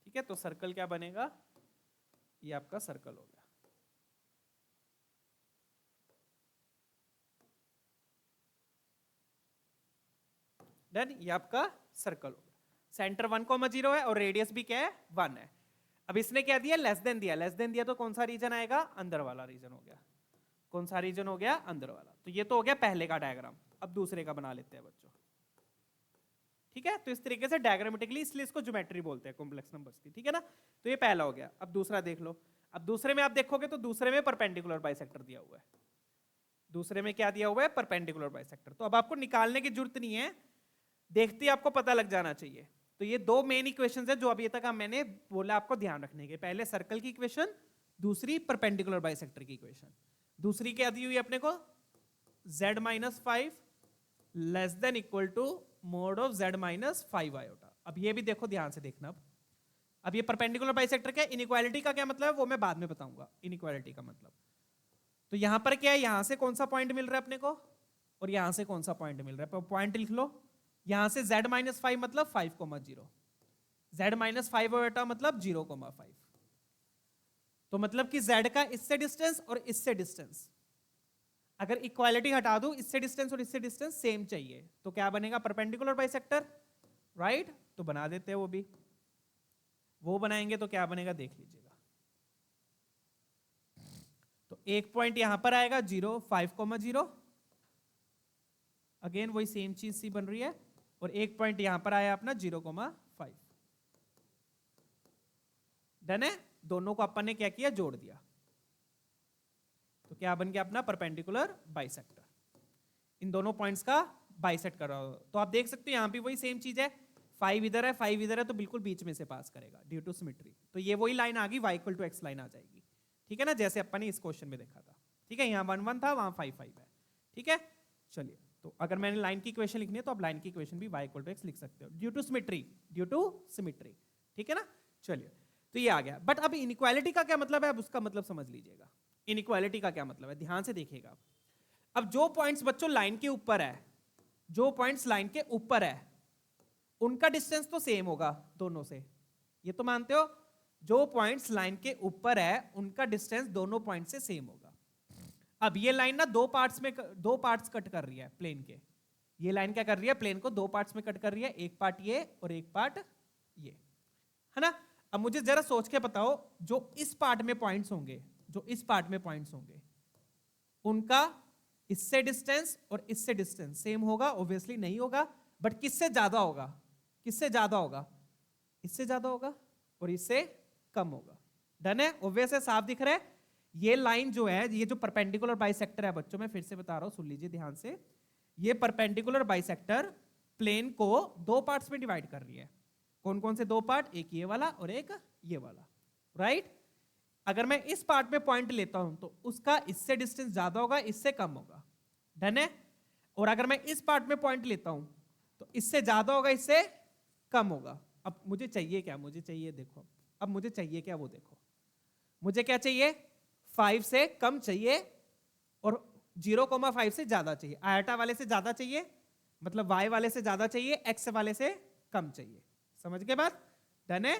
ठीक है। तो सर्कल क्या बनेगा, ये आपका सर्कल हो गया। डन, ये आपका सर्कल हो गया। सेंटर 1,0 है और रेडियस भी क्या है 1 है। अब इसने क्या दिया, लेस देन दिया। लेस देन दिया तो कौन सा रीजन आएगा, अंदर वाला रीजन हो गया। कौन सा रीजन हो गया, अंदर वाला। तो ये तो हो गया पहले का डायग्राम। अब दूसरे का बना लेते हैं बच्चों, ठीक है। तो इस तरीके से डायग्रामेटिकली, इसलिए इसको ज्योमेट्री बोलते हैं कॉम्प्लेक्स नंबर्स की, ठीक है ना। तो ये पहला हो गया। अब दूसरा देख लो। अब दूसरे में आप देखोगे तो दूसरे में परपेंडिकुलर बाइसेक्टर दिया हुआ है। दूसरे में क्या दिया हुआ है, परपेंडिकुलर बाइसेक्टर। तो अब आपको निकालने की जरूरत नहीं है, देखते ही आपको पता लग जाना चाहिए। तो ये दो मेन इक्वेशंस है जो अभी तक मैंने बोला आपको ध्यान रखने के। पहले सर्कल की इक्वेशन, दूसरी परपेंडिकुलर बाइसेक्टर की इक्वेशन। दूसरी क्या दी हुई अपने को, z - 5 less than equal to mod of z - 5 iota. अब ये भी देखो, ध्यान से देखना। अब ये परपेंडिकुलर बाइसेक्टर क्या, इनइक्वालिटी का क्या मतलब है वो मैं बाद में बताऊंगा। इनइक्वालिटी का मतलब, तो यहां पर क्या है, यहां से कौन सा पॉइंट मिल रहा है अपने को और यहां से कौन सा पॉइंट मिल रहा है। पॉइंट लिख लो। यहां से z - 5 मतलब 5,0, z - 5 आयोटा मतलब 0,5। तो मतलब कि z का इससे डिस्टेंस और इससे डिस्टेंस, अगर इक्वालिटी हटा दूं, इससे डिस्टेंस और इससे डिस्टेंस सेम चाहिए, तो क्या बनेगा, परपेंडिकुलर बाइसेक्टर, राइट। तो बना देते हैं वो भी। वो बनाएंगे तो क्या बनेगा देख लीजिएगा। तो एक पॉइंट यहां पर आएगा 0, 5,0, अगेन वही सेम चीज सी बन रही है। और एक पॉइंट यहां पर आया अपना 0,5। डन है। दोनों को अपन ने क्या किया, जोड़ दिया। तो क्या बन गया अपना परपेंडिकुलर बाइसेक्टर। इन दोनों पॉइंट्स का बाइसेक्ट कर रहा हो तो आप देख सकते हो यहां भी वही सेम चीज है। 5 इधर है, 5 इधर है, तो बिल्कुल बीच में से पास करेगा ड्यू टू सिमेट्री। तो ये वही लाइन आ गई, y = x लाइन आ जाएगी, ठीक है ना, जैसे अपन ने इस क्वेश्चन में देखा था। ठीक है, यहाँ 1 1 था, वहां 5 5 है, ठीक है। चलिए, तो अगर मैंने लाइन की इक्वेशन लिखनी है तो आप लाइन की इक्वेशन भी y = x लिख सकते हो ड्यू टू सिमेट्री, ठीक है ना। चलिए, तो ये आ गया। बट अब इनइक्वालिटी का क्या मतलब है, अब उसका मतलब समझ लीजिएगा। इनइक्वालिटी का क्या मतलब है, ध्यान से देखिएगा। अब जो पॉइंट्स बच्चों लाइन के ऊपर है, जो पॉइंट्स लाइन के ऊपर है, उनका डिस्टेंस तो सेम होगा दोनों से, ये तो मानते हो। जो पॉइंट्स लाइन के ऊपर है उनका डिस्टेंस दोनों पॉइंट से सेम होगा। अब ये लाइन ना दो पार्ट्स कट कर रही है प्लेन के। ये लाइन क्या कर रही है, प्लेन को दो पार्ट्स में कट कर रही है, एक पार्ट ये और एक पार्ट ये, है ना। अब मुझे जरा सोच के बताओ, जो इस पार्ट में पॉइंट्स होंगे, जो इस पार्ट में पॉइंट्स होंगे, उनका इससे डिस्टेंस और इससे डिस्टेंस सेम होगा? ऑब्वियसली नहीं होगा, बट किससे ज्यादा होगा? किससे ज्यादा होगा? इससे ज्यादा होगा और इससे कम होगा। डन है, ऑब्वियस है, साफ दिख रहा है। ये लाइन जो है, ये जो परपेंडिकुलर बाइसेक्टर है बच्चों, मैं फिर से बता रहा हूं, सुन लीजिए ध्यान से। ये परपेंडिकुलर बाइसेक्टर प्लेन को दो पार्ट्स में डिवाइड कर रही है। कौन कौन से दो पार्ट? एक ये वाला और एक ये वाला, राइट। अगर मैं इस पार्ट में पॉइंट लेता हूं तो उसका इससे डिस्टेंस ज्यादा होगा, इससे कम होगा। डन है। और अगर मैं इस पार्ट में पॉइंट लेता हूं तो इससे ज्यादा होगा, इससे कम होगा। अब मुझे चाहिए क्या? मुझे चाहिए, देखो अब मुझे चाहिए क्या, वो देखो। मुझे क्या चाहिए? 5 से कम चाहिए और 0,5 से ज्यादा चाहिए। आयटा वाले से ज्यादा चाहिए, मतलब y वाले से ज्यादा चाहिए, x वाले से कम चाहिए। समझ के बात? डन है।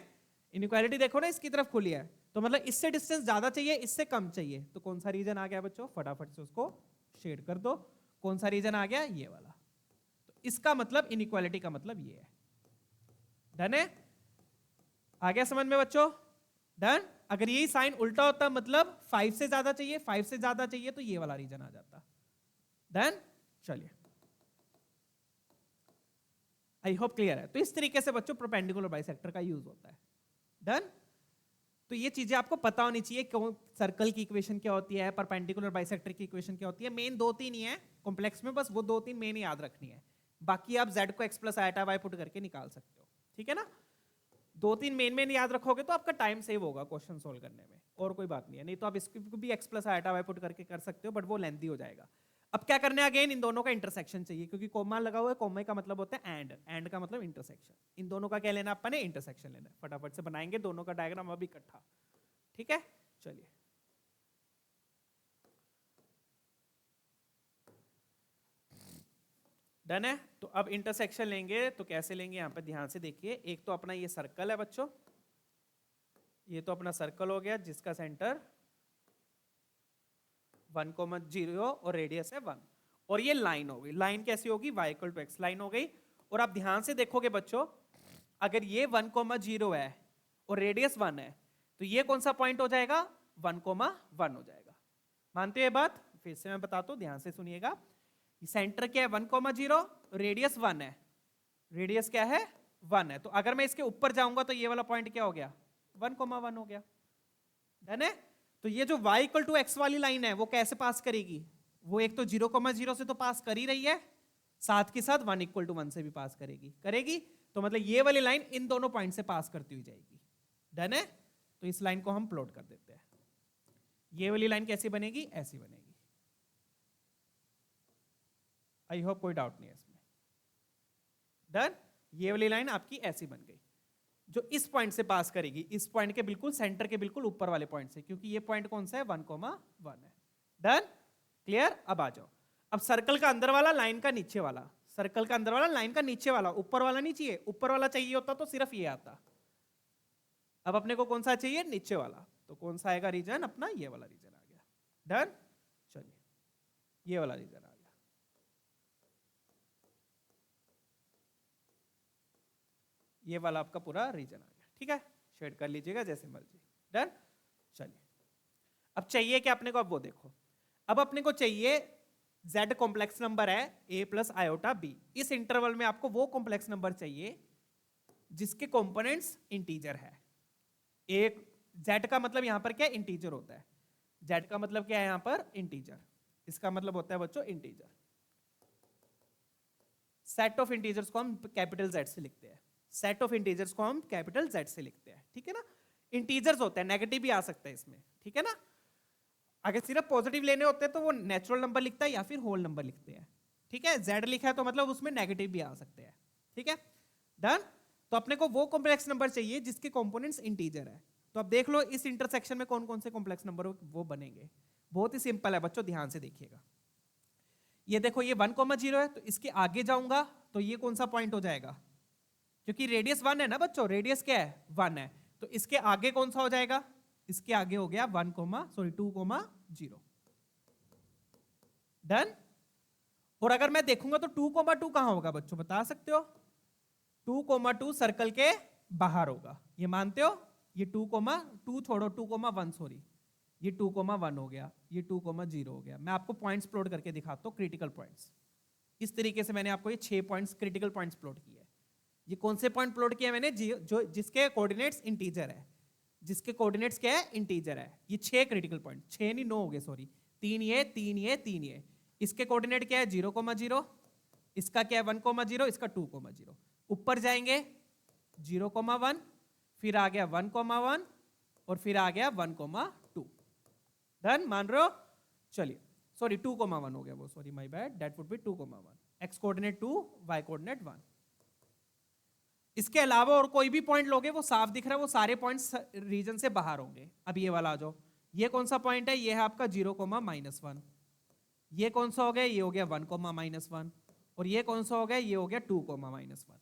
इनइक्वालिटी देखो ना, इसकी तरफ खुली है, तो मतलब इससे डिस्टेंस ज्यादा चाहिए, इससे कम चाहिए। तो कौन सा रीजन आ गया बच्चों? फटाफट से उसको शेड कर दो। कौन सा रीजन आ गया? ये वाला। तो इसका मतलब, इनइक्वालिटी का मतलब ये है। डन है? आ गया समझ में बच्चों? डन। अगर यही साइन उल्टा होता, मतलब 5 से ज्यादा चाहिए, 5 से ज्यादा चाहिए, तो ये वाला रीजन आ जाता। डन। चलिए, आई होप क्लियर है। तो इस तरीके से बच्चों परपेंडिकुलर बाइसेक्टर का यूज होता है। डन। तो ये चीजें आपको पता होनी चाहिए, कौन सर्कल की इक्वेशन क्या होती है, परपेंडिकुलर बाइसेक्टर की इक्वेशन क्या होती है। मेन 2-3 ही है कॉम्प्लेक्स में, बस वो 2-3 मेन याद रखनी है। बाकी आप z को x plus eta y put करके निकाल सकते हो, ठीक है ना। 2-3 मेन याद रखोगे तो आपका टाइम सेव होगा क्वेश्चन सोल्व करने में, और कोई बात नहीं है। नहीं तो आप इसको भी x plus eta y put करके कर सकते हो, बट वो लेंथी हो जाएगा। अब क्या करना है, अगेन इन दोनों का इंटरसेक्शन चाहिए, क्योंकि कोमा लगा हुआ है। कोमा का मतलब होता है एंड का मतलब इंटरसेक्शन। इन दोनों का क्या लेना अपन ने? इंटरसेक्शन लेना है। फटाफट से बनाएंगे दोनों का डायग्राम अभी इकट्ठा, ठीक है। चलिए, डन है। तो अब इंटरसेक्शन लेंगे, तो कैसे लेंगे यहाँ पे ध्यान से देखिए। एक तो अपना ये सर्कल है बच्चों, ये तो अपना सर्कल हो गया जिसका सेंटर 1,0 और रेडियस है 1, और ये लाइन हो गई। लाइन कैसी होगी? y = x लाइन हो गई। और आप ध्यान से देखोगे बच्चों, अगर ये 1,0 है और रेडियस 1 है, तो ये कौन सा पॉइंट हो जाएगा? 1,1 हो जाएगा। मानते हो ये बात? फिर से मैं बताता हूं, ध्यान से सुनिएगा। सेंटर क्या है? 1,0, रेडियस 1 है। रेडियस क्या है? 1 है। तो अगर मैं इसके ऊपर जाऊंगा तो ये वाला पॉइंट क्या हो गया? 1,1 हो गया। डन है। तो ये जो y = x वाली लाइन है वो कैसे पास करेगी? वो एक तो 0,0 से तो पास कर ही रही है, साथ के साथ 1 = 1 से भी पास करेगी। तो मतलब ये वाली लाइन इन दोनों पॉइंट से पास करती हुई जाएगी। डन है। तो इस लाइन को हम प्लॉट कर देते हैं। ये वाली लाइन कैसी बनेगी? ऐसी बनेगी। आई होप कोई डाउट नहीं है इसमें। डन। ये वाली लाइन आपकी ऐसी बन गई, जो इस पॉइंट से पास करेगी, इस पॉइंट के बिल्कुल सेंटर के बिल्कुल ऊपर वाले पॉइंट से, क्योंकि ये पॉइंट कौन सा है? 1,1 है। डन। क्लियर? अब आ जाओ। अब सर्कल का अंदर वाला, लाइन का नीचे वाला। सर्कल का अंदर वाला, लाइन का नीचे वाला। ऊपर वाला नहीं चाहिए। ऊपर वाला चाहिए होता तो सिर्फ ये आता। अब अपने को कौन सा चाहिए? नीचे वाला। तो कौन सा आएगा रीजन? अपना ये वाला रीजन आ गया। डन। चलिए, ये वाला रीजन आ गया। ये वाला आपका पूरा रीजन आ गया, ठीक है। शेड कर लीजिएगा जैसे मर्जी। डन। चलिए, अब चाहिए क्या अपने को? अब वो देखो, अब अपने को चाहिए z कॉम्प्लेक्स नंबर है a + i b। इस इंटरवल में आपको वो कॉम्प्लेक्स नंबर चाहिए जिसके कंपोनेंट्स इंटीजर है। एक z का मतलब यहां पर क्या? इंटीजर होता है। z का मतलब क्या है यहां पर? इंटीजर। इसका मतलब होता है बच्चों इंटीजर। सेट ऑफ इंटीजर्स को हम कैपिटल Z से लिखते हैं। सेट ऑफ इंटीजर्स को हम कैपिटल Z से लिखते हैं, ठीक है ना। इंटीजर्स होते हैं, नेगेटिव भी आ सकता है इसमें, ठीक है ना। अगर सिर्फ पॉजिटिव लेने होते हैं तो वो नेचुरल नंबर लिखता है या फिर होल नंबर लिखते हैं, ठीक है। Z लिखा है तो मतलब उसमें नेगेटिव भी आ सकते हैं, ठीक है। डन। तो अपने को वो कॉम्प्लेक्स नंबर चाहिए जिसके कंपोनेंट्स इंटीजर है। तो अब देख लो इस इंटरसेक्शन में कौन कौन से कॉम्प्लेक्स नंबर वो बनेंगे। बहुत ही सिंपल है बच्चों, ध्यान से देखिएगा। ये देखो, ये 1,0 है, तो इसके आगे जाऊंगा तो ये कौन सा पॉइंट हो जाएगा? क्योंकि रेडियस 1 है ना बच्चों, रेडियस क्या है? 1 है। तो इसके आगे कौन सा हो जाएगा? इसके आगे हो गया 2,0। डन। और अगर मैं देखूंगा तो 2,2 कहां होगा बच्चों, बता सकते हो? 2,2 सर्कल के बाहर होगा, ये मानते हो? ये 2,2 छोड़ो, 2,1 सॉरी, ये 2,1 हो गया, ये 2,0 हो गया। मैं आपको पॉइंट्स प्लॉट करके दिखाता हूँ, क्रिटिकल पॉइंट्स। इस तरीके से मैंने आपको ये 6 पॉइंट्स, क्रिटिकल पॉइंट्स प्लॉट किए। ये कौन से पॉइंट प्लॉट किया मैंने? जो जिसके कोऑर्डिनेट्स इंटीजर है, जिसके कोऑर्डिनेट्स क्या है? इंटीजर है। ये 6 क्रिटिकल पॉइंट, 6 नहीं 9 हो गए सॉरी, 3 ये 3 ये 3 ये। इसके कोऑर्डिनेट क्या है? 0,0, इसका क्या है? 1,0, इसका 2,0। ऊपर जाएंगे 0,1, फिर आ गया 1,1 और फिर आ गया 1,2। डन, मान रहे हो? चलिए, सॉरी 2,1 हो गया वो, sorry my bad, that would be 2,1। X coordinate 2, y coordinate 1। इसके अलावा और कोई भी पॉइंट लोगे वो साफ दिख रहा है, वो सारे पॉइंट्स रीजन से बाहर होंगे। अब ये वाला आ जाओ, ये कौन सा पॉइंट है? ये है आपका 0,-1। ये कौन सा हो गया? ये हो गया 1,-1। और ये कौन सा हो गया? ये हो गया 2,-1।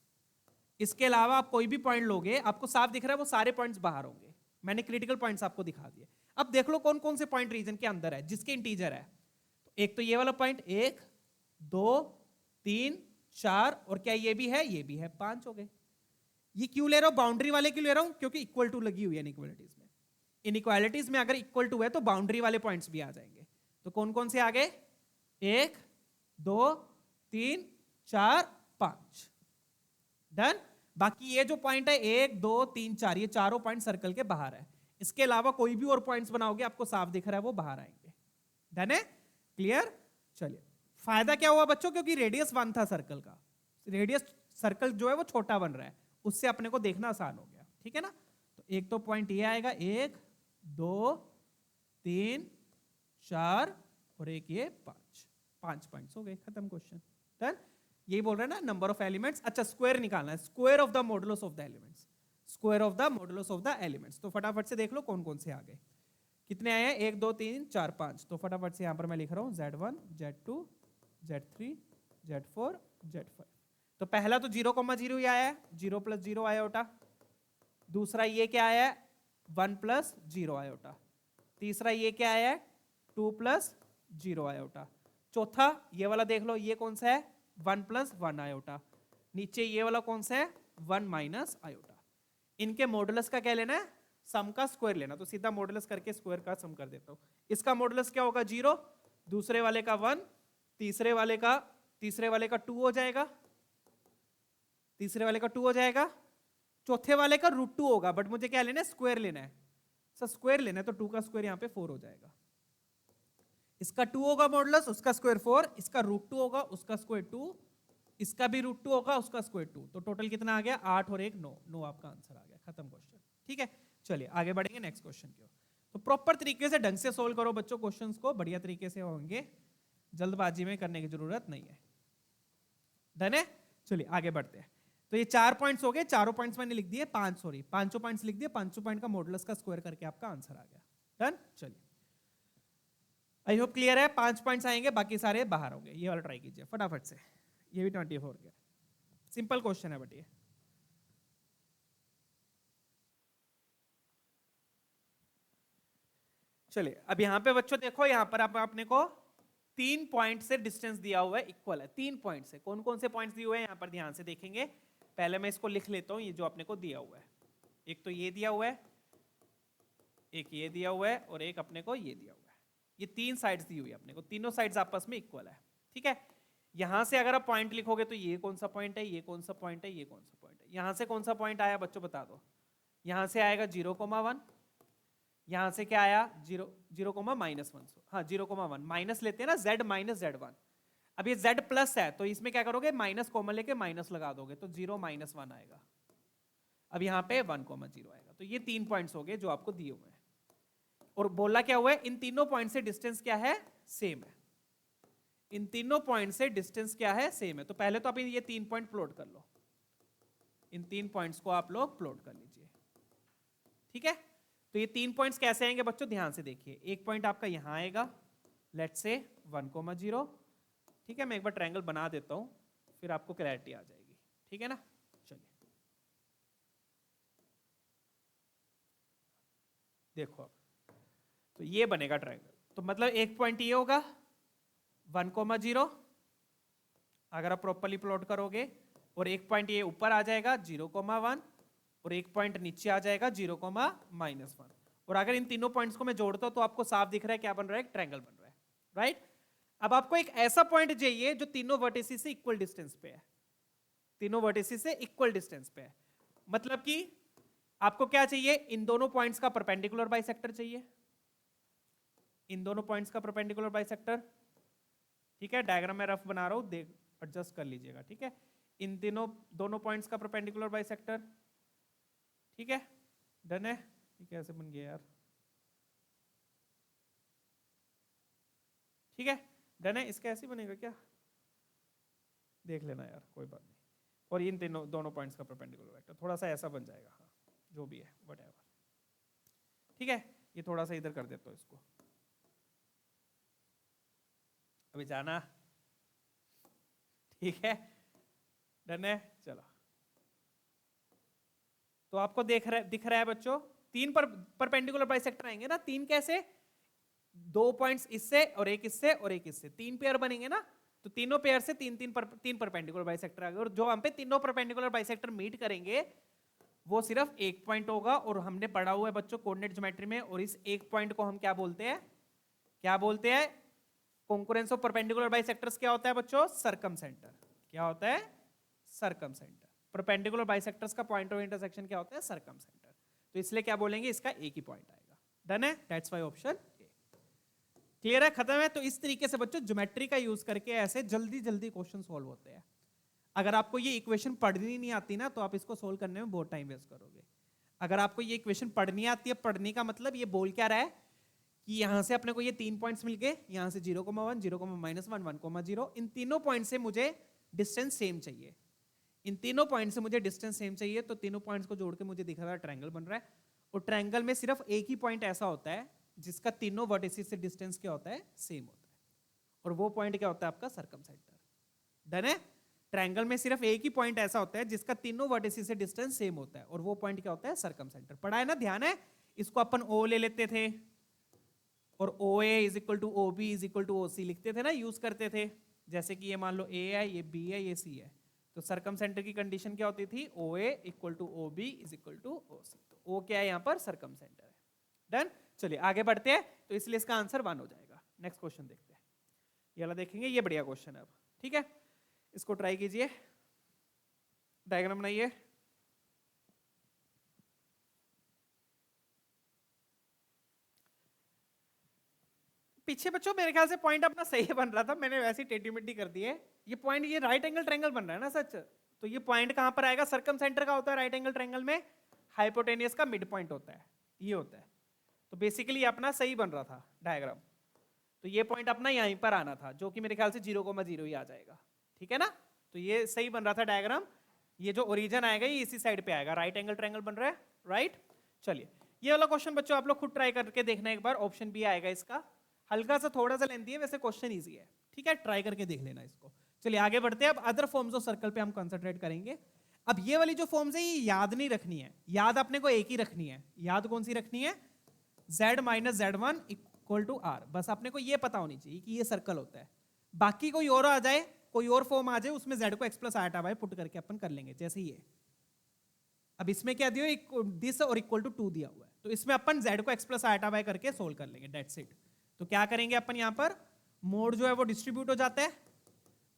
इसके अलावा आप कोई भी पॉइंट लोगे, आपको साफ दिख रहा है वो सारे पॉइंट्स बाहर होंगे। मैंने क्रिटिकल पॉइंट्स आपको दिखा दिए। अब देख लो कौन कौन से पॉइंट रीजन के अंदर है, जिसके इंटीजर है। एक तो ये वाला पॉइंट, 1 2 3 4, और क्या ये भी है? ये भी है, 5 हो गए। ये क्यों ले रहा हूं? बाउंड्री वाले क्यों ले रहा हूं? क्योंकि इक्वल टू लगी हुई है इनइक्वालिटीज में। इनइक्वालिटीज में अगर इक्वल टू है तो बाउंड्री वाले पॉइंट्स भी आ जाएंगे। तो कौन कौन से आ गए? 1 2 3 4 5। डन। बाकी ये जो पॉइंट है 1 2 3 4, ये चारों पॉइंट सर्कल के बाहर है। इसके अलावा कोई भी और पॉइंट्स बनाओगे आपको साफ दिख रहा है वो बाहर आएंगे। डन है? क्लियर? चलिए, फायदा क्या हुआ बच्चों? क्योंकि रेडियस 1 था सर्कल का, रेडियस सर्कल जो है वो छोटा बन रहा है, उससे अपने को देखना आसान हो गया। ठीक है ना? तो एक तो पॉइंट ये आएगा, 1 2 3 4 और एक ये 5। 5 पॉइंट्स हो गए, खत्म क्वेश्चन। डन। यही बोल रहे हैं ना, नंबर ऑफ एलिमेंट्स। अच्छा, स्क्वायर निकालना है, square of the modulus of the elements, square of the modulus of the elements. तो फटाफट से देख लो कौन कौन से आ गए। कितने आए हैं? 1 2 3 4 5। तो फटाफट से यहां पर मैं लिख रहा हूं Z1 Z2 Z3 Z4 Z5। तो पहला तो 0,0 ही आया है, 0 + 0 आयोटा। दूसरा ये क्या आया है? 1 + 0 आयोटा। तीसरा ये क्या आया है? 2 + 0 आयोटा। चौथा ये वाला देख लो, ये कौन सा है? 1 + 1 आयोटा। नीचे ये वाला कौन सा है? 1 - आयोटा। इनके मॉडुलस का क्या लेना है? सम का स्क्वायर लेना। तो सीधा मॉडुलस करके स्क्वायर का सम कर देता हूं। इसका मॉडुलस क्या होगा? 0, दूसरे वाले का 1, तीसरे वाले का 2 हो जाएगा, तीसरे वाले का 2 हो जाएगा, चौथे वाले का √2 होगा। बट मुझे क्या लेना है? स्क्वायर लेना है। सर स्क्वायर लेना है तो 2 का स्क्वायर यहां पे 4 हो जाएगा। इसका 2 होगा मॉडुलस, उसका स्क्वायर 4, इसका √2 होगा, उसका स्क्वायर 2, इसका भी √2 होगा, उसका स्क्वायर 2। तो टोटल कितना आ गया? 8 और 1 9। 9 आपका आंसर आ गया, खत्म क्वेश्चन। ठीक है, चलिए आगे बढ़ेंगे नेक्स्ट क्वेश्चन की ओर। तो प्रॉपर तरीके से ढंग से सोल्व करो बच्चों क्वेश्चंस को, बढ़िया तरीके से होंगे, जल्दबाजी में करने की जरूरत नहीं है। डन है? चलिए आगे बढ़ते हैं। तो ये 4 पॉइंट्स हो गए, चारों पॉइंट्स मैंने लिख दिए, 5 सॉरी 5 पॉइंट्स लिख दिए, 5 पॉइंट का मॉडुलस का स्क्वायर करके आपका आंसर आ गया। डन। चलिए, आई होप क्लियर है। 5 पॉइंट्स आएंगे, बाकी सारे बाहर होंगे। ये वाला ट्राई कीजिए फटाफट से, ये भी 24 गया। सिंपल क्वेश्चन है बट ये। चलिए अब यहां पे बच्चों देखो, यहां पर आपने को 3 पॉइंट से डिस्टेंस दिया हुआ है, इक्वल है 3 पॉइंट से। कौन कौन से पॉइंट्स दिए हुए हैं यहां पर ध्यान से देखेंगे। पहले मैं इसको लिख लेता हूं, ये जो आपने को दिया हुआ है। एक तो ये दिया हुआ है, एक ये दिया हुआ है, और एक अपने को ये दिया हुआ है। ये 3 साइड्स दी हुई है अपने को, तीनों साइड्स आपस में इक्वल है। ठीक है, यहां से अगर आप पॉइंट लिखोगे तो ये कौन सा पॉइंट है, ये कौन सा पॉइंट है, ये कौन सा पॉइंट है। यहां से कौन सा पॉइंट आया बच्चों बता दो। यहां से आएगा 0,1, यहां से क्या आया 0,-1। हाँ 0,1 माइनस लेते हैं ना, Z - Z1। अब ये Z प्लस है तो इसमें क्या करोगे? माइनस कॉमन लेके माइनस लगा दोगे तो 0 - 1 आएगा। अब यहाँ पे 1,0 आएगा। तो ये 3 पॉइंट्स हो गए जो आपको दिए हुए हैं। और बोला क्या हुआ है? इन तीनों पॉइंट से डिस्टेंस क्या है? सेम है। इन तीनों पॉइंट से डिस्टेंस क्या है? सेम है। तो पहले तो आप ये 3 पॉइंट प्लॉट कर लो, इन 3 पॉइंट्स को आप लोग प्लॉट कर लीजिए। ठीक है, तो ये 3 पॉइंट्स कैसे आएंगे बच्चों? ध्यान से देखिए। एक पॉइंट आपका यहां आएगा, लेट्स से 1,0। ठीक है, मैं एक बार ट्रायंगल बना देता हूं, फिर आपको क्लैरिटी आ जाएगी। ठीक है ना? चलिए, देखो तो ये बनेगा ट्रायंगल, तो मतलब एक पॉइंट ये होगा 1,0 अगर आप प्रॉपरली प्लॉट करोगे, और एक पॉइंट ये ऊपर आ जाएगा 0,1, और एक पॉइंट नीचे आ जाएगा 0,-1। और अगर इन तीनों पॉइंट्स को मैं जोड़ता हूं तो आपको साफ दिख रहा है क्या बन रहा है, एक ट्रायंगल बन रहा है, राइट। अब आपको एक ऐसा पॉइंट चाहिए जो तीनों वर्टिसेस से इक्वल डिस्टेंस पे है, तीनों वर्टिसेस से इक्वल डिस्टेंस पे है। मतलब कि आपको क्या चाहिए, इन दोनों पॉइंट्स का परपेंडिकुलर बाइसेक्टर चाहिए, इन दोनों पॉइंट्स का परपेंडिकुलर बाइसेक्टर, ठीक है। डायग्राम में रफ बना रहा हूं, देख एडजस्ट कर लीजिएगा, ठीक है। इन दोनों पॉइंट्स का परपेंडिकुलर बाइसेक्टर, ठीक है, डन है। ये कैसे बन गया यार, ठीक है, डन है। इसका ऐसे बनेगा क्या, देख लेना यार, कोई बात नहीं। और इन दोनों पॉइंट्स का परपेंडिकुलर वेक्टर थोड़ा सा ऐसा बन जाएगा, हाँ जो भी है व्हाटएवर, ठीक है। ये थोड़ा सा इधर कर देता हूं इसको, अभी जाना, ठीक है, डन है। चलो, तो आपको दिख रहा है बच्चों, तीन परपेंडिकुलर बाइसेक्टर आएंगे ना, तीन कैसे, दो पॉइंट्स इससे और एक इससे और एक इससे, तीन पेयर बनेंगे ना, तो तीनों पेयर से तीन परपेंडिकुलर बाइसेक्टर आ गए, और जो हम पे तीनों परपेंडिकुलर बाइसेक्टर मीट करेंगे वो सिर्फ एक पॉइंट होगा, और हमने पढ़ा हुआ है बच्चों कोऑर्डिनेट ज्योमेट्री में, और इस एक पॉइंट को हम क्या बोलते हैं, क्या बोलते हैं, कॉन्करेंस ऑफ परपेंडिकुलर बाइसेक्टर्स क्या होता है बच्चों, सर्कमसेंटर। क्या होता है, सर्कमसेंटर। परपेंडिकुलर बाइसेक्टर्स का पॉइंट ऑफ इंटरसेक्शन क्या होता है, सर्कमसेंटर। तो इसलिए क्या बोलेंगे, इसका एक ही पॉइंट आएगा, डन है, that's why option A. Clear है, खत्म है। तो इस तरीके से बच्चों ज्योमेट्री का यूज करके ऐसे जल्दी जल्दी क्वेश्चन सॉल्व होते हैं। अगर आपको ये इक्वेशन पढ़नी नहीं आती ना, तो आप इसको सोल्व करने में बहुत टाइम वेस्ट करोगे। अगर आपको ये इक्वेशन पढ़नी आती है, पढ़ने का मतलब ये बोल क्या रहा है कि यहां से अपने को ये तीन पॉइंट्स मिल गए, यहां से 0,1, 0,-1, 1,0, इन तीनों पॉइंट से मुझे डिस्टेंस सेम चाहिए, इन तीनों पॉइंट से मुझे डिस्टेंस सेम चाहिए, तो तीनों पॉइंट्स को जोड़ के मुझे दिख रहा है ट्रायंगल बन रहा है। और ट्रायंगल में सिर्फ एक ही पॉइंट ऐसा होता है जिसका तीनों वर्टिसेस से डिस्टेंस क्या होता है, सेम होता है, और वो पॉइंट क्या होता है, आपका सर्कमसेंटर। डन है। ट्रायंगल में सिर्फ एक ही पॉइंट ऐसा होता है जिसका तीनों वर्टिसेस से डिस्टेंस सेम होता है, और वो पॉइंट क्या होता है, सर्कमसेंटर। पढ़ा है ना, ध्यान है। इसको अपन O ले लेते थे, और OA is equal to OB is equal to OC लिखते थे ना, यूज करते थे। जैसे कि ये मान लो A है, ये B है, ये C है, तो सर्कमसेंटर की कंडीशन क्या होती थी, OA equal to OB is equal to OC। तो O क्या है यहाँ पर, सर्कमसेंटर है। डन। चलिए आगे बढ़ते हैं, तो इसलिए इसका आंसर 1 हो जाएगा। नेक्स्ट क्वेश्चन देखते हैं, ये वाला देखेंगे, ये बढ़िया क्वेश्चन है अब, ठीक है। इसको ट्राई कीजिए, डायग्राम बनाइए। पीछे बच्चों मेरे ख्याल से पॉइंट अपना सही बन रहा था, मैंने वैसी टेढ़ी मेढ़ी कर दी है। ये पॉइंट, ये राइट एंगल ट्रायंगल बन रहा है ना सच, तो ये पॉइंट कहां पर आएगा, सर्कमसेंटर का होता है राइट एंगल ट्रायंगल में, हाइपोटेनियस का मिड पॉइंट होता है, ये होता है। तो बेसिकली अपना सही बन रहा था डायग्राम, तो ये पॉइंट अपना यहीं पर आना था, जो कि मेरे ख्याल से 0,0 ही आ जाएगा, ठीक है ना। तो ये सही बन रहा था डायग्राम, ये जो ओरिजिन आएगा ये इसी साइड पे आएगा, राइट एंगल ट्रायंगल बन रहा है, राइट। चलिए ये वाला क्वेश्चन बच्चों आप लोग खुद ट्राई करके देखना एक बार, ऑप्शन बी आएगा इसका। हल्का सा थोड़ा सा लेंथी है, वैसे क्वेश्चन इजी है, ठीक है, ट्राई करके देख लेना इसको। चलिए आगे बढ़ते हैं, अब अदर फॉर्म्स ऑफ सर्कल पे हम कंसंट्रेट करेंगे। अब ये वाली जो फॉर्म्स है ये याद नहीं रखनी है, याद अपने को एक ही रखनी है। याद कौन सी रखनी है, z minus Z1 equal to R, बस अपने को ये पता होनी चाहिए कि ये सर्कल होता है। बाकी कोई और आ जाए, कोई और फॉर्म आ जाए, उसमें z को x प्लस आटा वाई पुट करके अपन कर लेंगे, जैसे ये। अब इसमें क्या दिया, दिस और इक्वल टू 2 दिया हुआ है, तो इसमें अपन z को x प्लस आटा वाई करके सोल्व कर लेंगे, दैट्स इट। तो क्या करेंगे अपन, यहाँ पर मोड जो है वो डिस्ट्रीब्यूट हो जाता है,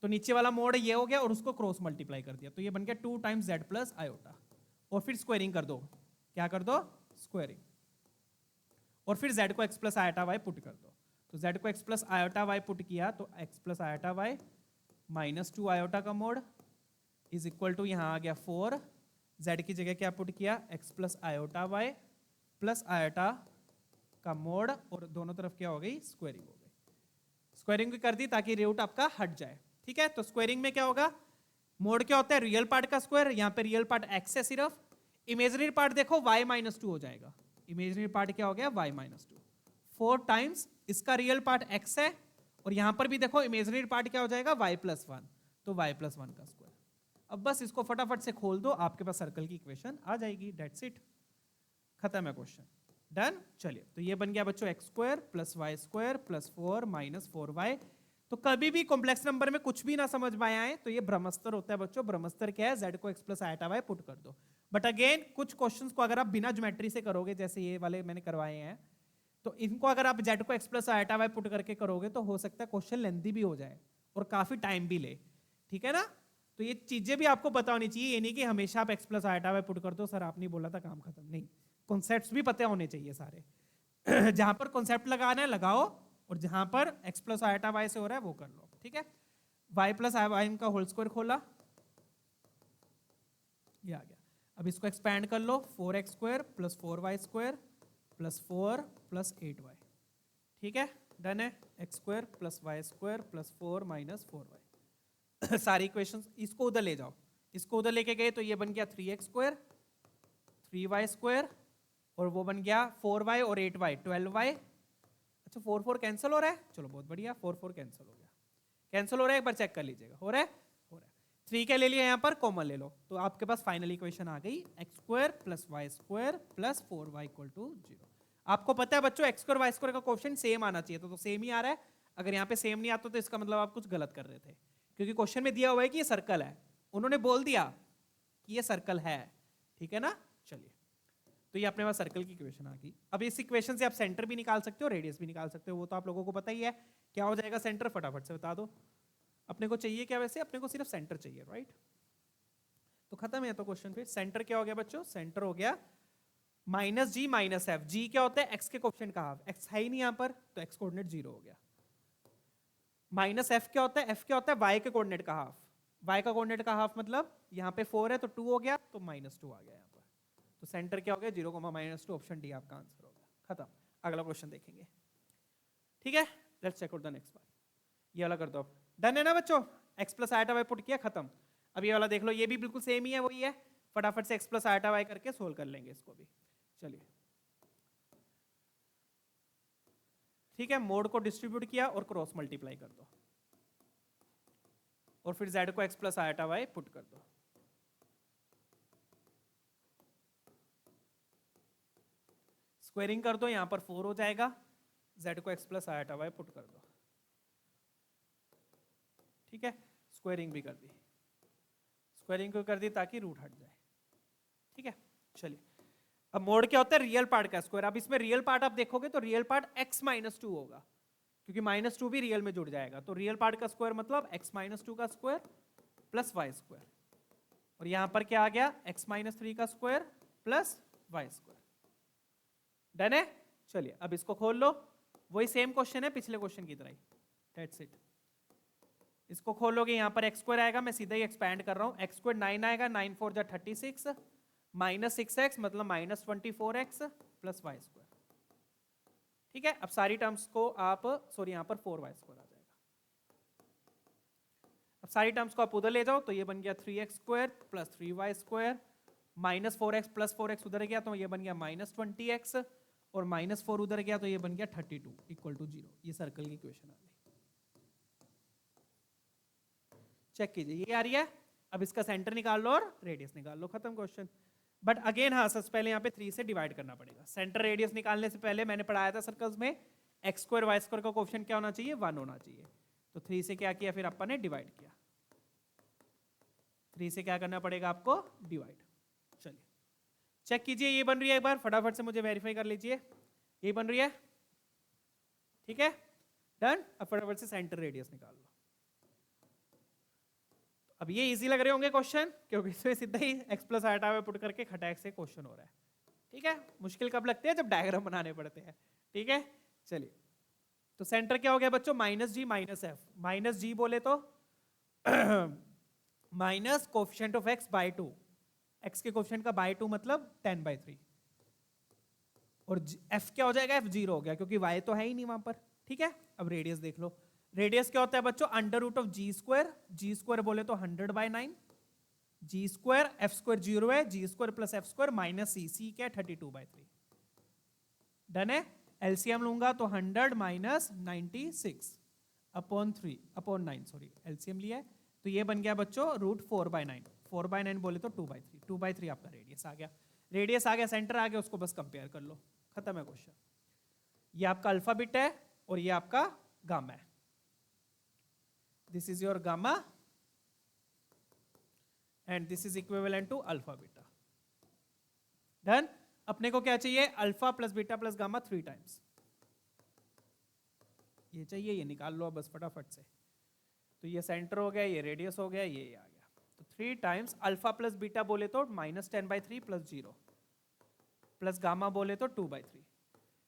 तो नीचे वाला मोड ये हो गया, और उसको क्रॉस मल्टीप्लाई कर दिया, तो ये बन गया 2 टाइम्स z प्लस आयोटा, और फिर स्क्वायरिंग कर दो, क्या कर दो, स्क्वायरिंग, और फिर z को x प्लस आयोटा y पुट कर दो। तो z को x प्लस आयोटा y पुट किया, तो x प्लस आयोटा y माइनस 2 आयोटा का मोड इज इक्वल टू, यहाँ आ गया 4, z की जगह क्या पुट किया, x प्लस आयोटा y प्लस आयोटा का मोड, और दोनों तरफ क्या हो गई, स्क्वायरिंग हो गई। स्क्वायरिंग भी कर दी ताकि रूट आपका हट जाए, ठीक है। तो स्क्वायरिंग में क्या होगा, मोड क्या होता है, रियल पार्ट का स्क्वायर, यहाँ पे रियल पार्ट x है सिर्फ, इमेजिनरी पार्ट देखो y माइनस 2 हो जाएगा, इमेजिनरी पार्ट क्या हो गया, y माइनस 2, 4 टाइम्स इसका रियल पार्ट x है, और यहां पर भी देखो इमेजिनरी पार्ट क्या हो जाएगा, y प्लस 1, तो y प्लस 1 का स्क्वायर। अब बस इसको फटाफट से खोल दो, आपके पास सर्कल की इक्वेशन आ जाएगी, दैट्स इट, खत्म है क्वेश्चन। डन। चलिए, तो ये बन गया बच्चों x square plus y square plus 4 minus 4y। तो कभी भी कॉम्प्लेक्स नंबर में कुछ भी ना समझ में आए तो ये ब्रह्मस्तर होता है बच्चों। ब्रह्मस्तर क्या है? z को x plus eta y put कर दो। बट अगेन कुछ क्वेश्चंस को अगर आप बिना ज्योमेट्री से करोगे, जैसे ये वाले मैंने करवाए हैं, तो इनको अगर आप z को x plus eta y put करके करोगे तो हो सकता है क्वेश्चन लेंथी भी हो जाए और काफी टाइम भी ले। ठीक है ना? तो ये चीजें भी आपको पता होनी चाहिए, ये नहीं कि हमेशा आप x plus eta y put कर दो, सर आपने बोला था काम खत्म। नहीं, कॉन्सेप्ट्स भी पता होने चाहिए सारे। जहां पर कॉन्सेप्ट लगाना है लगाओ, और जहां पर x प्लस आयटा y से हो रहा है वो कर लो। ठीक है, y प्लस आई का होल स्क्वायर खोला, ये आ गया। अब इसको एक्सपैंड कर लो, 4x square plus 4y square plus 4 plus 8y। ठीक है, डन है। X square plus y square plus 4 minus 4y। सारी इक्वेशंस इसको उधर ले जाओ, इसको उधर लेके गए तो ये बन गया 3x स्क्वायर 3y स्क्वायर, और वो बन गया 4y और 8y 12y। अच्छा 4 4 कैंसिल हो रहा है, चलो बहुत बढ़िया, 4 4 कैंसिल हो गया। कैंसिल हो रहा है, एक बार चेक कर लीजिएगा, हो रहा है, हो रहा है। 3 के ले लिया, यहाँ पर कॉमन ले लो, तो आपके पास फाइनल इक्वेशन आ गई x square plus y square plus 4y equal to 0। आपको पता है बच्चों एक्स स्क्वायर वाई स्क्वायर का कोएफिशिएंट सेम आना चाहिए, तो सेम ही आ रहा है। अगर यहाँ पे सेम नहीं आता तो इसका मतलब आप कुछ गलत कर रहे थे, क्योंकि क्वेश्चन में दिया हुआ है कि ये सर्कल है, उन्होंने बोल दिया कि ये सर्कल है। ठीक है ना? चलिए, तो ये अपने पास सर्कल की इक्वेशन आ गई। अब इस इक्वेशन से आप सेंटर भी निकाल सकते हो, रेडियस भी निकाल सकते हो, वो तो आप लोगों को पता ही है। क्या हो जाएगा सेंटर, फटाफट से बता दो। अपने को चाहिए क्या? वैसे अपने को सिर्फ सेंटर चाहिए, राइट? तो खत्म है तो क्वेश्चन। फिर सेंटर क्या हो गया बच्चों? सेंटर हो गया माइनस जी माइनस एफ। जी क्या होता है? एक्स के कोएफिशिएंट का हाफ, एक्स है ही नहीं यहाँ पर, तो एक्स कोऑर्डिनेट 0 हो गया। माइनस एफ क्या होता है? एफ क्या होता है? वाई के कोऑर्डिनेट का हाफ। वाई का कोऑर्डिनेट का हाफ मतलब यहाँ पे 4 है तो 2 हो गया, तो -2 आ गया यहाँ पर। तो सेंटर क्या हो गया? 0, -2। ऑप्शन डी आपका आंसर होगा। खत्म। अगला क्वेश्चन देखेंगे। ठीक है, let's check out the next one. ये वाला कर दो अब। डन है ना बच्चों? X plus iota y put किया, खत्म। अब ये वाला देख लो, ये भी बिल्कुल सेम ही है, वही है। फटाफट से एक्स प्लस आयटा वाई करके सोल्व कर लेंगे इसको भी। चलिए, ठीक है, मोड को डिस्ट्रीब्यूट किया और क्रॉस मल्टीप्लाई कर दो, और फिर z को x plus iota y put कर दो। स्क्वेयरिंग कर दो, यहां पर 4 हो जाएगा, z को x plus iota y put कर दो। ठीक है, स्क्वेयरिंग भी कर दी, स्क्वेयरिंग को कर दी ताकि रूट हट जाए। ठीक है, चलिए। अब मोड क्या होता है? रियल पार्ट का स्क्वायर। अब इसमें रियल पार्ट आप देखोगे तो रियल पार्ट x -2 होगा, क्योंकि -2 भी रियल में जुड़ जाएगा। तो रियल पार्ट का स्क्वायर मतलब x -2 का स्क्वायर प्लस वाई स्क्वायर, और यहां पर क्या आ गया? x -3 का square plus y square. Done है? चलिए, अब इसको खोल लो, वही सेम क्वेश्चन है पिछले क्वेश्चन की तरह ही। That's it. इसको खोलोगे, यहां पर एक्स स्क्वायर आएगा, मैं सीधा ही एक्सपैंड कर रहा हूं। एक्स स्क्वायर 9 आएगा, 9 4 जा 36, माइनस 6x मतलब -24x प्लस वाई स्क्वायर। ठीक है, अब सारी टर्म्स को आप, सॉरी यहां पर 4y स्क्वायर आ जाएगा। अब सारी टर्म्स को आप उधर ले जाओ, तो ये बन गया 3x square plus 3y square, -4x plus 4x उधर गया तो ये बन गया -20x, और -4 उधर गया तो ये बन गया 32 इक्वल टू 0। ये सर्कल की इक्वेशन आ गई। चेक कीजिए, ये आ रही है। अब इसका सेंटर निकाल लो और रेडियस निकाल लो, खत्म क्वेश्चन। बट अगेन हाँ, सबसे पहले यहाँ पे 3 से डिवाइड करना पड़ेगा। सेंटर रेडियस निकालने से पहले मैंने पढ़ाया था सर्कल्स में, एक्स स्क्वायर वाई स्क्वायर का कोएफिशिएंट क्या होना चाहिए? 1 होना चाहिए। तो 3 से क्या किया फिर अपन ने? डिवाइड किया। 3 से क्या करना पड़ेगा आपको? डिवाइड। चलिए, चेक कीजिए, ये बन रही है, एक बार फटाफट से मुझे वेरीफाई कर लीजिए, ये बन रही है। ठीक है, डन। अब फटाफट से सेंटर रेडियस निकाल लो। अब ये इजी लग रहे होंगे क्वेश्चन, क्योंकि इसमें सीधा ही x प्लस आयटा में पुट करके खटाक से क्वेश्चन हो रहा है। ठीक है, मुश्किल कब लगते हैं? जब डायग्राम बनाने पड़ते हैं। ठीक है, चलिए, तो सेंटर क्या हो गया बच्चों? -g minus F. -g बोले तो minus coefficient of x by 2, x के कोएफिशिएंट का बाय 2 मतलब 10/3, और f क्या हो जाएगा? f 0 हो गया, क्योंकि y तो है ही नहीं वहां पर। ठीक है, अब रेडियस देख लो। रेडियस क्या होता है बच्चों? √g square. जी स्क्वायर बोले तो 100/9, जी स्क्वायर, एफ स्क्वायर 0 है, G square plus F square minus C क्या? 32/3। डन है। एलसीएम लूंगा तो 100 minus 96 upon 3 upon 9, sorry LCM लिया है, तो ये बन गया बच्चों √4/9। 4/9 बोले तो 2/3, 2/3 आपका रेडियस आ गया। रेडियस आ गया, सेंटर आ गया, उसको बस कंपेयर कर लो, खत्म है क्वेश्चन। ये आपका अल्फा बीटा है और ये आपका गामा है। This is your gamma and this is equivalent to alpha beta. Done. अपने को क्या चाहिए? Alpha plus beta plus gamma 3 times. ये चाहिए, ये निकाल लो बस फटाफट से। तो ये सेंटर हो गया, ये रेडियस हो गया, ये आ गया। तो 3 टाइम्स अल्फा प्लस बीटा बोले तो -10/3 प्लस 0 प्लस गामा बोले तो 2/3।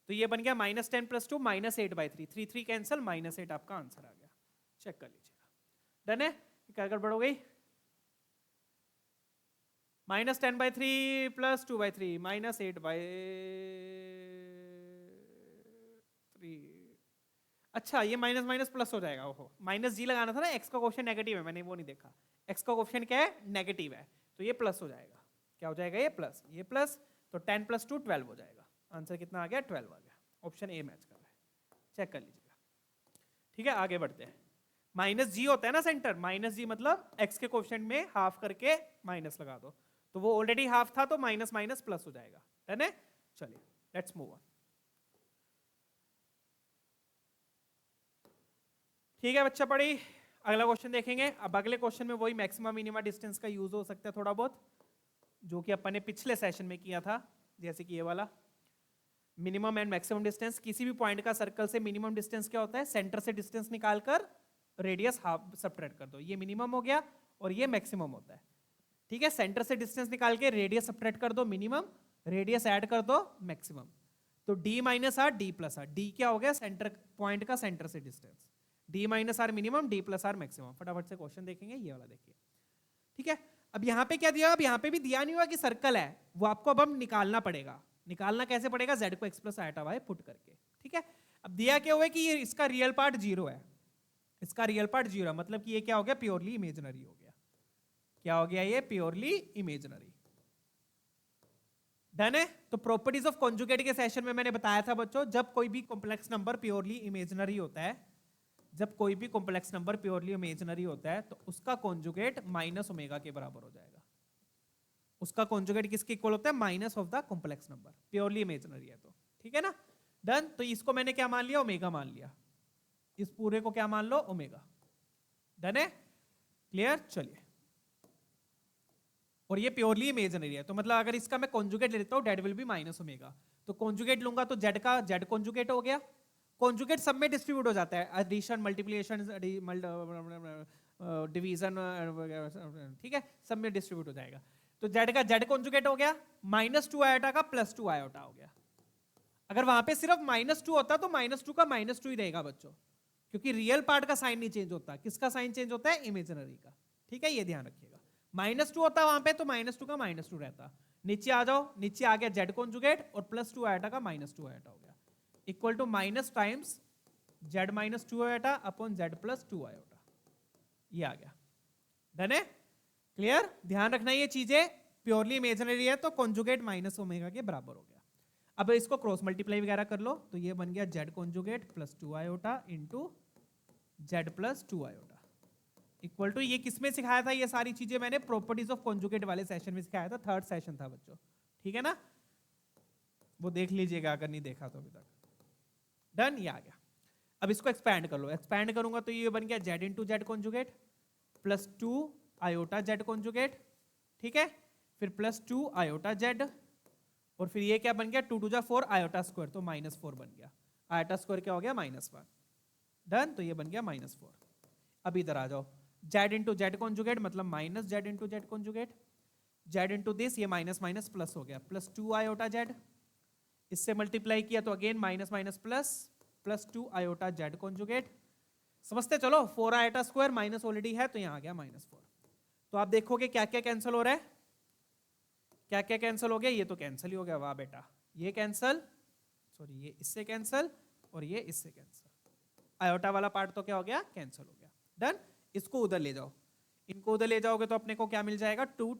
तो ये बन गया -10 + 2 -8/3। 3 3 कैंसिल, -8 आपका आंसर आ गया। चेक कर लीजिएगा। डन है? क्या गड़बड़ हो गई? -10/3 प्लस 2/3 -8/3। अच्छा, ये माइनस माइनस प्लस हो जाएगा। ओहो, -g लगाना था ना, x का कोएफिशिएंट नेगेटिव है, मैंने वो नहीं देखा। x का कोएफिशिएंट क्या है? नेगेटिव है, तो ये प्लस हो जाएगा। क्या हो जाएगा? ये प्लस, ये प्लस, तो 10 + 2 12 हो जाएगा। आंसर कितना आ गया? 12 आ गया। ऑप्शन ए मैच कर रहा है। चेक कर लीजिएगा। ठीक है, आगे बढ़ते हैं। -g होता है ना सेंटर, -g मतलब x के कोएफिशिएंट में हाफ करके माइनस लगा दो, तो वो ऑलरेडी हाफ था तो माइनस माइनस प्लस हो जाएगा। डन है? चलिए लेट्स मूव ऑन। ठीक है बच्चा पढ़ी। अगला क्वेश्चन देखेंगे। अब अगले क्वेश्चन में वही मैक्सिमम मिनिमम डिस्टेंस का यूज हो सकता है थोड़ा बहुत, जो कि अपन ने पिछले सेशन में किया था। जैसे कि ये वाला मिनिमम एंड मैक्सिमम डिस्टेंस। किसी भी पॉइंट का सर्कल से मिनिमम डिस्टेंस क्या होता है? सेंटर से डिस्टेंस निकालकर रेडियस हाफ सब्ट्रैक्ट कर दो। ये मिनिमम हो गया और ये मैक्सिमम होता है। ठीक है, सेंटर से डिस्टेंस निकाल के रेडियस सब्ट्रैक्ट कर दो मिनिमम, रेडियस ऐड कर दो मैक्सिमम। तो d - r d + r। d क्या हो गया? सेंटर पॉइंट का सेंटर से distance. d - r minimum, d + r maximum. फटाफट से क्वेश्चन देखेंगे, ये वाला देखिए। ठीक है, अब यहाँ पे क्या दिया? अब यहाँ पे भी दिया नहीं हुआ कि सर्कल है, वो आपको अब हम निकालना पड़ेगा। निकालना कैसे पड़ेगा? z को x + i पुट करके। ठीक है, अब दिया क्या हुआ है कि ये इसका रियल पार्ट 0 है, इसका रियल पार्ट 0 है, मतलब कि ये क्या हो गया? प्योरली इमेजिनरी हो गया। क्या हो गया? ये प्योरली इमेजिनरी। डन है? तो प्रॉपर्टीज ऑफ कॉन्जुगेट के सेशन में मैंने बताया था बच्चों, जब कोई भी कॉम्प्लेक्स नंबर प्योरली इमेजिनरी होता है, जब कोई भी कॉम्प्लेक्स नंबर प्योरली इमेजिनरी होता है तो उसका कॉन्जुगेट -ω के बराबर हो जाएगा। उसका कॉन्जुगेट किसके इक्वल होता है? Minus of the complex number, purely imaginary है तो। ठीक है ना? डन। तो इसको मैंने क्या मान लिया? ओमेगा मान लिया। इस पूरे को क्या मान लो? ओमेगा। डन है? क्लियर? चलिए, और ये प्योरली इमेजिनरी है, तो मतलब अगर इसका मैं कॉन्जुगेट ले लेता हूं, डेट विल बी -ω। तो कॉन्जुगेट लूंगा तो जेड का जेड कॉन्जुगेट हो गया। कॉन्जुगेट सब में डिस्ट्रीब्यूट हो जाता है, एडिशन, मल्टीप्लिकेशन, डिवीजन, ठीक है, सब में डिस्ट्रीब्यूट हो जाएगा। तो जेड का जेड कॉन्जुगेट हो गया, -2 आयोटा का +2 आयोटा हो गया। अगर वहां पे सिर्फ -2 होता तो -2 का -2 ही रहेगा बच्चों, क्योंकि रियल पार्ट का साइन नहीं चेंज होता। किसका साइन चेंज होता है? इमेजिनरी का। ठीक है, ये ध्यान रखिएगा। -2 होता वहां पे तो -2 का -2 रहता। नीचे आ जाओ, नीचे आ गया जेड कॉन्जुगेट और +2 आयोटा का -2 आयोटा हो गया, equal to minus times z -2 iota upon z +2 iota. ये आ गया। डन है? क्लियर? ध्यान रखना ये चीजें, प्योरली इमेजिनरी है तो कॉन्जुगेट -ω के बराबर हो गया। अब इसको क्रॉस मल्टीप्लाई वगैरह कर लो, तो ये बन गया z conjugate +2 iota into z +2 iota, equal to, ये किसमें सिखाया था? ये सारी चीजें मैंने प्रॉपर्टीज ऑफ कॉन्जुगेट वाले सेशन में सिखाया था, 3rd सेशन था बच्चों। ठीक है ना? वो देख लीजिएगा अगर नहीं देखा तो अभी तक। डन? ये आ गया। अब इसको एक्सपैंड कर लो। एक्सपैंड करूंगा तो ये बन गया Z into z conjugate +2 iota Z conjugate. ठीक है, फिर +2 आयोटा जेड, और फिर ये क्या बन गया? 2 × 4 आयोटा स्क्वायर, तो -4 बन गया। आयोटा स्क्वायर क्या हो गया? -1। डन? तो ये बन गया -4। अब इधर आ जाओ, जेड इंटू जेड कॉन्जुगेट मतलब -z into z conjugate, Z into this, ये माइनस माइनस प्लस हो गया, +2 आयोटा जेड, इससे मल्टीप्लाई किया तो again minus minus plus, +2 iota Z conjugate. समझते चलो, 4 आयोटा स्क्वायर माइनस ऑलरेडी है तो यहाँ आ गया -4। तो आप देखोगे क्या क्या कैंसिल हो रहा है, क्या क्या कैंसिल हो गया? ये तो कैंसिल ही हो गया, वाह बेटा। ये कैंसिल, सॉरी ये इससे कैंसिल और ये इससे कैंसिल, आयोटा वाला पार्ट तो क्या हो गया? कैंसिल हो गया। डन? इसको उधर ले जाओ, इनको उधर ले जाओगे तो अपने को क्या मिल जाएगा? 2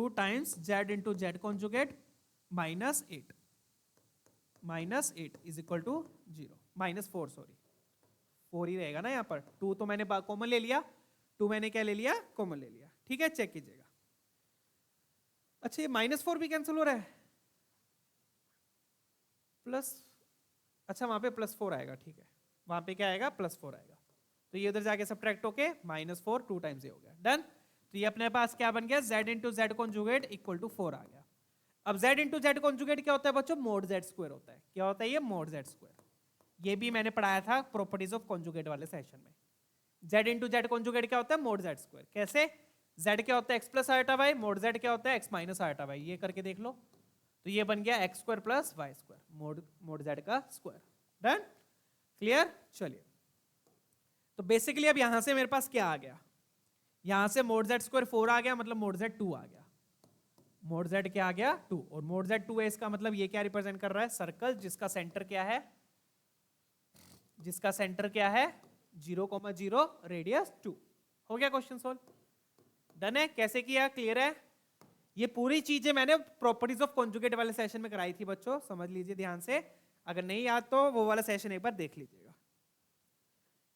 times z into z conjugate -8 is equal to 0, -4, sorry 4 ही रहेगा ना यहाँ पर। 2 तो मैंने कॉमन ले लिया, 2 मैंने क्या ले लिया? कॉमन ले लिया। ठीक है, चेक कीजिएगा। अच्छा ये -4 भी कैंसिल हो रहा है, प्लस, अच्छा वहां पे +4 आएगा, ठीक है, वहां पे क्या आएगा +4 आएगा, तो ये उधर जाके सब्ट्रैक्ट होके -4 2 टाइम्स ये हो गया, डन। तो ये अपने पास क्या बन गया, z into z conjugate equal to 4 आ गया। अब z इंटू जेड कॉन्जुगेट क्या होता है बच्चों, मोड z स्क्वायर होता है, क्या होता है ये, मोड z स्क्वायर। ये भी मैंने पढ़ाया था प्रॉपर्टीज ऑफ कॉन्जुगेट वाले सेशन में। z इंटू जेड कॉन्जुगेट क्या होता है, मोड z स्क्वायर। कैसे, z क्या होता है x plus iota y, mod z क्या होता है x माइनस आयोटा वाई, ये करके देख लो, तो ये बन गया x square plus y square, mod z का स्क्वायर, डन, क्लियर। चलिए, तो बेसिकली अब यहां से मेरे पास क्या आ गया, यहां से मोड z स्क्वायर 4 आ गया, मतलब मोड z 2 आ गया, मोड z क्या आ गया 2, और मोड z 2 है, इसका मतलब ये क्या रिप्रेजेंट कर रहा है, सर्कल जिसका सेंटर क्या है, जिसका सेंटर क्या है 0,0 रेडियस 2। हो गया क्वेश्चन सोल्व, डन है। कैसे किया, क्लियर है। ये पूरी चीजें मैंने प्रॉपर्टीज ऑफ कॉन्जुगेट वाले सेशन में कराई थी बच्चों, समझ लीजिए ध्यान से, अगर नहीं याद तो वो वाला सेशन एक बार देख लीजिएगा,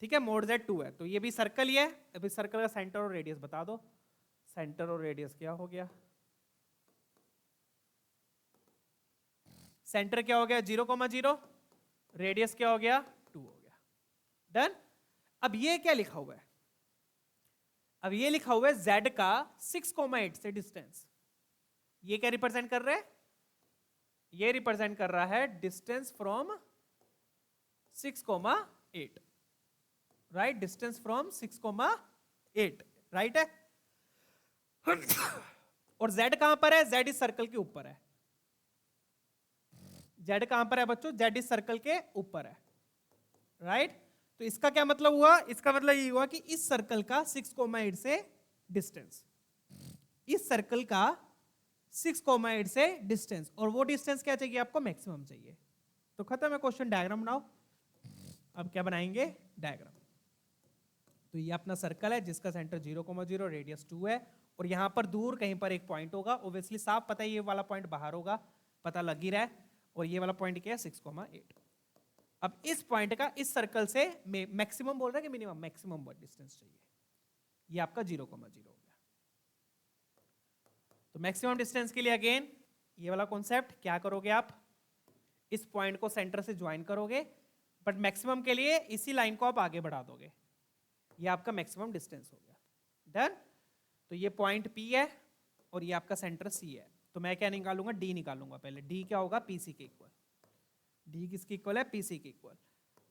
ठीक है। मोड z 2 है, तो ये भी सर्कल ही है, अभी सर्कल का सेंटर और रेडियस बता दो, सेंटर और रेडियस क्या हो गया, सेंटर क्या हो गया 0,0, रेडियस क्या हो गया 2 हो गया, डन। अब ये क्या लिखा हुआ है, अब ये लिखा हुआ है z का 6,8 से डिस्टेंस, ये क्या रिप्रेजेंट कर रहा है, ये रिप्रेजेंट कर रहा है distance from 6,8, right, distance from 6,8, right है। और z कहां पर है, z इस सर्कल के ऊपर है, z कहां पर है बच्चों, z इस सर्कल के ऊपर है, राइट। तो इसका क्या मतलब हुआ, इसका मतलब ये हुआ कि इस सर्कल का 6,8 से डिस्टेंस, इस सर्कल का 6,8 से डिस्टेंस, और वो डिस्टेंस क्या चाहिए आपको, मैक्सिमम चाहिए। तो खत्म है क्वेश्चन, डायग्राम बनाओ। अब क्या बनाएंगे, डायग्राम। तो ये अपना सर्कल है जिसका सेंटर 0,0 रेडियस 2 है, और यहां पर दूर कहीं पर एक पॉइंट होगा, ऑब्वियसली साफ पता है ये वाला पॉइंट बाहर होगा, पता लग ही रहा है, और ये वाला पॉइंट क्या है 6,8। अब इस पॉइंट का इस सर्कल से मैक्सिमम बोल रहा है कि मिनिमम, मैक्सिमम डिस्टेंस चाहिए, ये आपका 0,0 हो गया। तो मैक्सिमम डिस्टेंस के लिए अगेन ये वाला कॉन्सेप्ट, क्या करोगे आप, इस पॉइंट को सेंटर से ज्वाइन करोगे, बट मैक्सिमम के लिए इसी लाइन को आप आगे बढ़ा दोगे, ये आपका मैक्सिमम डिस्टेंस हो गया, डन। तो ये पॉइंट P है और ये आपका सेंटर C है, तो मैं क्या निकालूंगा, D निकालूंगा पहले। D क्या होगा, PC के इक्वल, D किसके इक्वल है, PC के इक्वल।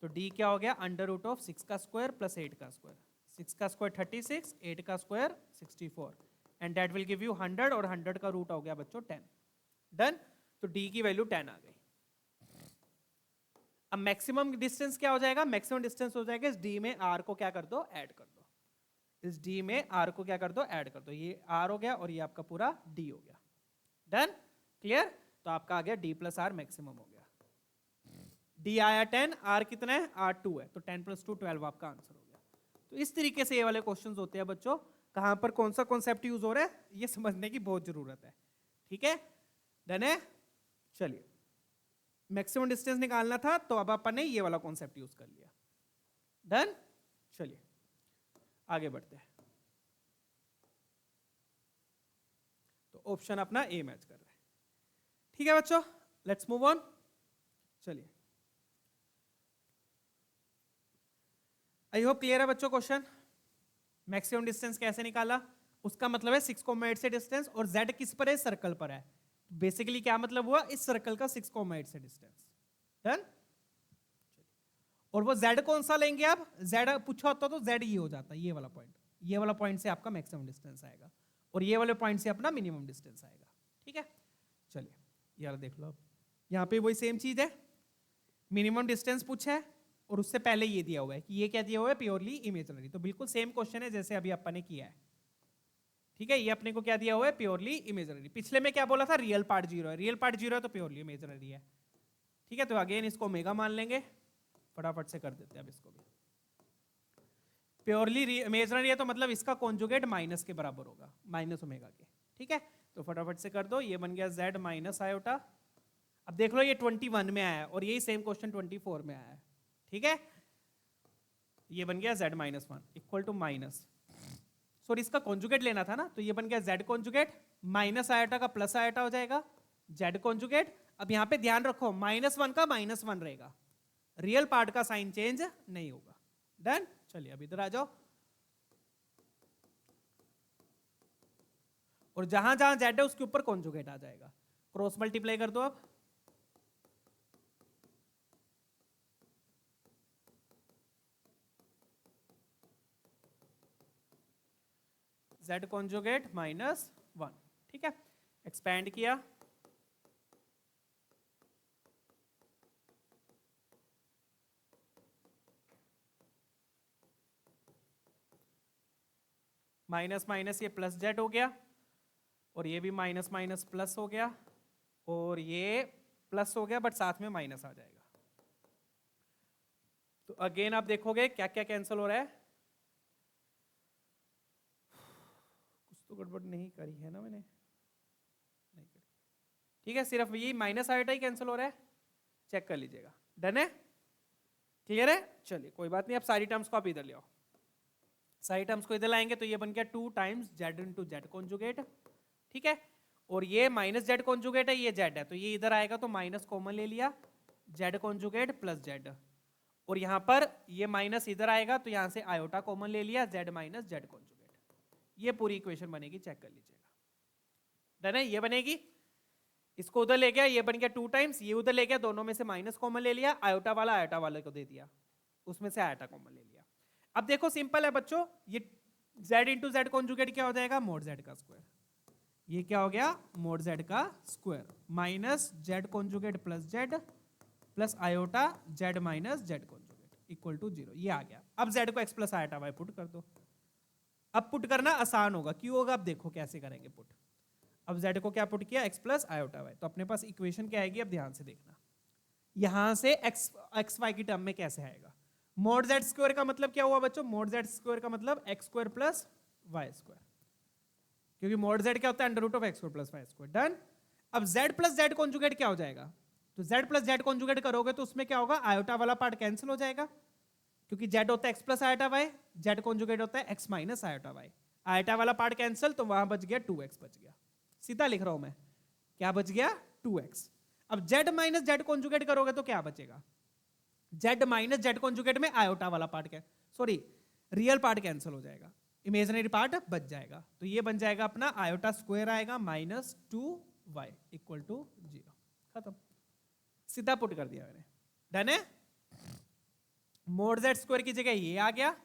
तो D क्या हो गया, √6 का स्क्वायर प्लस 8 का स्क्वायर, 6 का स्क्वायर 36, 8 का square 64, and that will give you 100, और 100 का रूट हो गया बच्चों 10, डन। तो D की वैल्यू 10 आ गई। अब मैक्सिमम डिस्टेंस क्या हो जाएगा, मैक्सिमम डिस्टेंस हो जाएगा इस D में R को क्या कर दो, ऐड कर दो, इस D में R को क्या कर दो, ऐड कर दो, ये R हो गया और ये आपका पूरा D हो गया, डन, क्लियर। तो आपका आ गया D प्लस R मैक्सिमम हो गया, D आया 10, R कितना है, R 2 है, तो 10 + 2 12 आपका आंसर हो गया। तो इस तरीके से ये वाले क्वेश्चंस होते हैं बच्चों, कहां पर कौन सा कॉन्सेप्ट यूज हो रहा है ये समझने की बहुत जरूरत है, ठीक है, डन है। चलिए, मैक्सिमम डिस्टेंस निकालना था तो अब अपन ने ये वाला कॉन्सेप्ट यूज कर लिया, डन। चलिए आगे बढ़ते हैं। तो ऑप्शन अपना ए मैच कर रहा है, ठीक है बच्चों, लेट्स मूव ऑन। चलिए, आई होप क्लियर है बच्चों क्वेश्चन। मैक्सिमम डिस्टेंस कैसे निकाला, उसका मतलब है 6,8 से डिस्टेंस, और z किस पर है, सर्कल पर है, बेसिकली क्या मतलब हुआ, इस सर्कल का 6,8 से डिस्टेंस, डन। और वो z कौन सा लेंगे आप, z पूछा होता तो z ये हो जाता, ये वाला पॉइंट, ये वाला पॉइंट से आपका मैक्सिमम डिस्टेंस आएगा, और ये वाले पॉइंट से अपना मिनिमम डिस्टेंस आएगा, ठीक है। चलिए ये वाला देख लो, अब यहाँ पे वही सेम चीज है, मिनिमम डिस्टेंस पूछा है, और उससे पहले ये दिया हुआ है कि ये क्या दिया हुआ है, प्योरली इमेजिनरी, तो बिल्कुल सेम क्वेश्चन है जैसे अभी अपन ने किया है, ठीक है। ये अपने को क्या दिया हुआ है, प्योरली इमेजिनरी। पिछले में क्या बोला था, रियल पार्ट 0 है, रियल पार्ट 0 है तो प्योरली इमेजिनरी है, ठीक है। तो अगेन इसको ओमेगा मान लेंगे, फटाफट से कर देते हैं अब इसको भी। प्योरली इमेजिनरी है तो मतलब इसका कॉन्जुगेट माइनस के बराबर होगा, माइनस ओमेगा के, ठीक है। तो फटाफट से कर दो, ये बन गया z माइनस आयोटा। अब देख लो ये 21 में आया है और यही सेम क्वेश्चन 24 में आया है, ठीक है। ये बन गया z -1 equal to minus, sorry इसका कॉन्जुगेट लेना था ना, तो ये बन गया z कॉन्जुगेट माइनस आयोटा का प्लस आयोटा हो जाएगा z कॉन्जुगेट। अब यहाँ पे ध्यान रखो -1 का -1 रहेगा, रियल पार्ट का साइन चेंज नहीं होगा। डन। चलिए अब इधर आ जाओ, और जहां जहां z है उसके ऊपर कॉन्जुगेट आ जाएगा, क्रॉस मल्टीप्लाई कर दो। अब z कॉन्जुगेट -1, ठीक है, एक्सपैंड किया, माइनस माइनस ये प्लस z हो गया, और ये भी माइनस माइनस प्लस हो गया, और ये प्लस हो गया बट साथ में माइनस आ जाएगा। तो अगेन आप देखोगे क्या क्या कैंसिल हो रहा है, कुछ तो गड़बड़ नहीं करी है ना मैंने, नहीं करी, ठीक है, सिर्फ ये माइनस आयोटा ही कैंसिल हो रहा है, चेक कर लीजिएगा। डन है, क्लियर है। चलिए कोई बात नहीं, अब सारी टर्म्स को आप इधर ले आओ, सारी टर्म्स को इधर लाएंगे तो ये बन गया 2 times z into z conjugate, ठीक है, और ये माइनस जेड कॉन्जुगेट है, ये z है, तो ये इधर आएगा तो माइनस कॉमन ले लिया, z कॉन्जुगेट प्लस z, और यहाँ पर ये माइनस इधर आएगा तो यहाँ से आयोटा कॉमन ले लिया, z माइनस जेड कॉन्जुगेट, ये पूरी इक्वेशन बनेगी, चेक कर लीजिएगा। डन है, ये बनेगी, इसको उधर ले गया, ये बन गया 2 टाइम्स, ये उधर ले गया, दोनों में से माइनस कॉमन ले लिया, आयोटा वाले को दे दिया, उसमें से आयोटा कॉमन ले लिया। अब देखो सिंपल है बच्चों, ये z इंटू जेड कॉन्जुगेट क्या हो जाएगा, मोड z का स्क्वायर, ये क्या हो गया, मोड z का square minus z conjugate plus z plus iota z minus z conjugate equal to 0, ये आ गया। अब z को x प्लस आयोटा y पुट कर दो, अब पुट करना आसान होगा, क्यों होगा, अब देखो कैसे करेंगे पुट। अब z को क्या पुट किया, x प्लस आयोटा y, तो अपने पास इक्वेशन क्या आएगी, अब ध्यान से देखना, यहां से x y की टर्म में कैसे आएगा। मोड z स्क्वायर का मतलब क्या हुआ बच्चों, मोड z स्क्वायर का मतलब x square plus y square, क्योंकि मोड z क्या होता है, under root of x square plus y square. Done. अब z प्लस जेड कॉन्जुगेट क्या हो जाएगा, तो z प्लस जेड कॉन्जुगेट करोगे तो उसमें क्या होगा, आयोटा वाला पार्ट कैंसिल हो जाएगा, क्योंकि z होता है x प्लस आयोटा y, z कॉन्जुगेट होता है x minus iota y, iota वाला पार्ट कैंसिल, तो वहां बच गया 2x बच गया, सीधा लिख रहा हूं मैं, क्या बच गया 2x। अब z माइनस जेड कॉन्जुगेट करोगे तो क्या बचेगा, z माइनस जेड कॉन्जुगेट में आयोटा वाला पार्ट क्या, सॉरी रियल पार्ट कैंसिल हो जाएगा, इमेजिनरी पार्ट बच जाएगा, तो ये बन जाएगा अपना आयोटा स्क्वायर आएगा -2y इक्वल टू 0, खत्म, सीधा पुट कर दिया मैंने। डन है। मोड z स्क्वायर की जगह ये आ गया,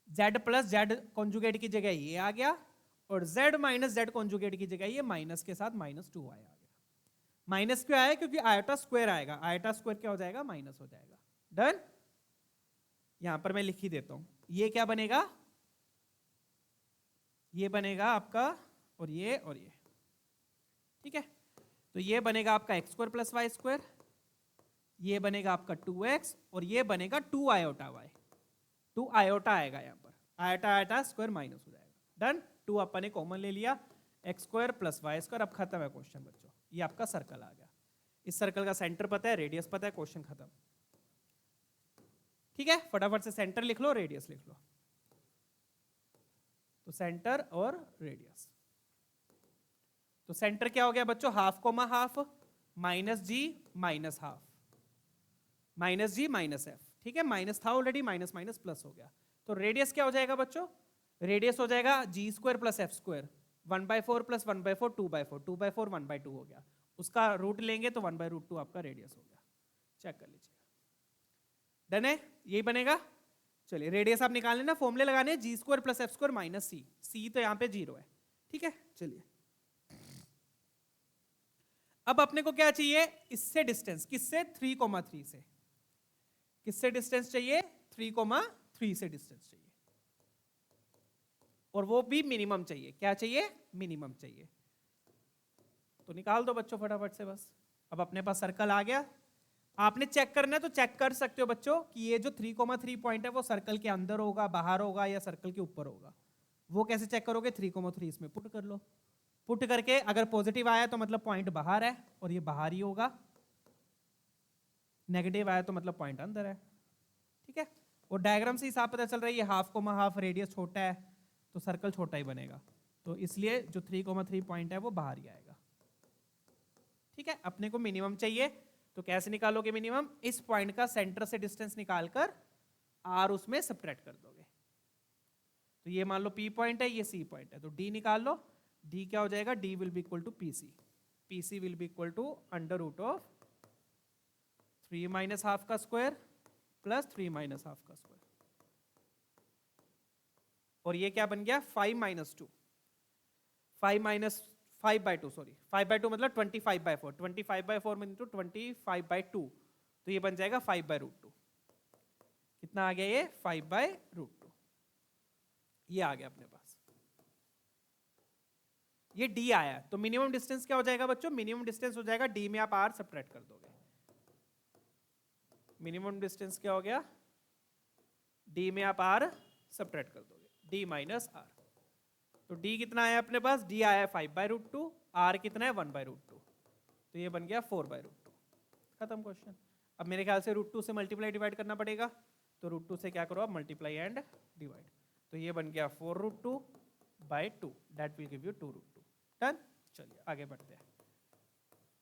z प्लस जेड कॉन्जुगेट की जगह ये आ गया, और z माइनस जेड कॉन्जुगेट की जगह ये माइनस के साथ -2y आ गया। माइनस क्यों आया, क्योंकि आयोटा स्क्वायर आएगा, आयोटा स्क्वायर क्या हो जाएगा, माइनस हो जाएगा। डन। यहां पर मैं लिख ही देता हूं, ये क्या बनेगा, ये बनेगा आपका और ये, ठीक है, तो ये बनेगा आपका x square plus y square, ये बनेगा आपका 2x, और ये बनेगा 2 आयोटा y, 2 आयोटा आएगा यहाँ पर, आयोटा आयोटा स्क्वायर माइनस हो जाएगा। डन। 2 अपन ने कॉमन ले लिया, x square plus y square, अब खत्म है क्वेश्चन बच्चों, ये आपका सर्कल आ गया, इस सर्कल का सेंटर पता है, रेडियस पता है, क्वेश्चन खत्म। ठीक है, फटाफट से सेंटर लिख लो, रेडियस लिख लो, तो सेंटर और रेडियस, तो सेंटर क्या हो गया बच्चों, हाफ कोमा हाफ माइनस जी माइनस हाफ माइनस जी माइनस एफ, ठीक है, माइनस था ऑलरेडी, माइनस माइनस प्लस हो गया, तो रेडियस क्या हो जाएगा बच्चों, रेडियस हो जाएगा G square plus F square, 1/4 plus 1/4 2/4, 2/4 1/2 हो गया, उसका रूट लेंगे तो 1/√2 आपका रेडियस हो गया, चेक कर लीजिए। डन है, यही बनेगा। चलिए रेडियस आप निकाल लेना, फॉर्मूले लगाने, G square plus F square minus C, C तो यहाँ पे 0 है, ठीक है। चलिए अब अपने को क्या चाहिए, इससे डिस्टेंस, किससे, 3,3 से, किससे डिस्टेंस चाहिए, 3,3 से डिस्टेंस चाहिए, और वो भी मिनिमम चाहिए, क्या चाहिए, मिनिमम चाहिए, तो निकाल दो बच्चों फटाफट से बस। अब अपने पास सर्कल आ गया, आपने चेक करना है तो चेक कर सकते हो बच्चों कि ये जो 3,3 पॉइंट है वो सर्कल के अंदर होगा, बाहर होगा, या सर्कल के ऊपर होगा, वो कैसे चेक करोगे, 3,3 इसमें पुट कर लो, पुट करके अगर पॉजिटिव आया तो मतलब पॉइंट बाहर है और ये बाहर ही होगा, नेगेटिव आया तो मतलब पॉइंट अंदर है, ठीक है। और डायग्राम से हिसाब पता चल रहा है, ये हाफ कोमा हाफ रेडियस छोटा है, तो सर्कल छोटा ही बनेगा, तो इसलिए जो 3,3 पॉइंट है वो बाहर ही आएगा। ठीक है, अपने को मिनिमम चाहिए, तो कैसे निकालोगे मिनिमम? इस पॉइंट का सेंटर से डिस्टेंस निकालकर आर उसमें सब्ट्रैक्ट कर दोगे। तो ये मान लो पी पॉइंट है, ये सी पॉइंट है, तो डी निकाल लो। डी क्या हो जाएगा? D will be equal to P C. P C will be equal to under root of 3 minus half का स्क्वायर प्लस 3 माइनस हाफ का स्क्वायर, और ये क्या बन गया? 5 माइनस 2, 5 माइनस 5/2, सॉरी 5/2 मतलब 25/4, 25/4 इंटू 25/2, तो ये बन जाएगा 5/√2। कितना आ गया ये? 5/√2। ये आ गया अपने पास, ये डी आया। तो मिनिमम डिस्टेंस क्या हो जाएगा बच्चों? मिनिमम डिस्टेंस हो जाएगा डी में आप आर सब्ट्रैक्ट कर दोगे। मिनिमम डिस्टेंस क्या हो गया? डी में आप आर सब्ट्रैक्ट कर दोगे, डी माइनस आर। तो डी कितना आया अपने पास? डी आया 5/√2, आर कितना है? 1/√2, तो ये बन गया 4/√2। खत्म क्वेश्चन। अब मेरे ख्याल से √2 से मल्टीप्लाई डिवाइड करना पड़ेगा, तो √2 से क्या करो आप? मल्टीप्लाई एंड डिवाइड, तो ये बन गया 4√2/2, that will give you 2√2। Done. चलिए आगे बढ़ते हैं।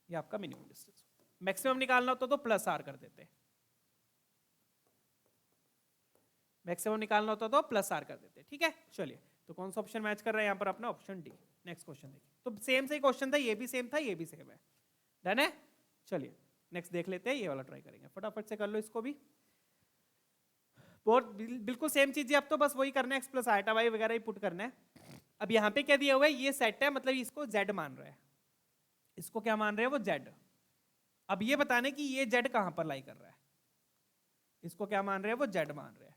ये आपका मिनिमम डिस्टेंस। मैक्सिमम निकालना होता तो प्लस आर कर देते, मैक्सिमम निकालना होता तो प्लस आर कर देते। ठीक है, चलिए तो कौन सा ऑप्शन मैच कर रहा है यहाँ पर? अपना ऑप्शन डी। नेक्स्ट क्वेश्चन देखिए, तो सेम से ही क्वेश्चन था, ये भी सेम था, ये भी सेम है। डन है। चलिए नेक्स्ट देख लेते हैं, ये वाला ट्राई करेंगे, फटाफट से कर लो इसको भी। बहुत बिल्कुल सेम चीज है, अब तो बस वही करना है, x प्लस आइटा वाई वगैरह ही पुट करना है। अब यहाँ पे क्या दिया हुआ है? ये सेट है, मतलब इसको z मान रहा है, इसको क्या मान रहे हैं? वो z। अब ये बताने कि ये z कहां पर लाई कर रहा है, इसको क्या मान रहे हैं? वो z मान रहे हैं।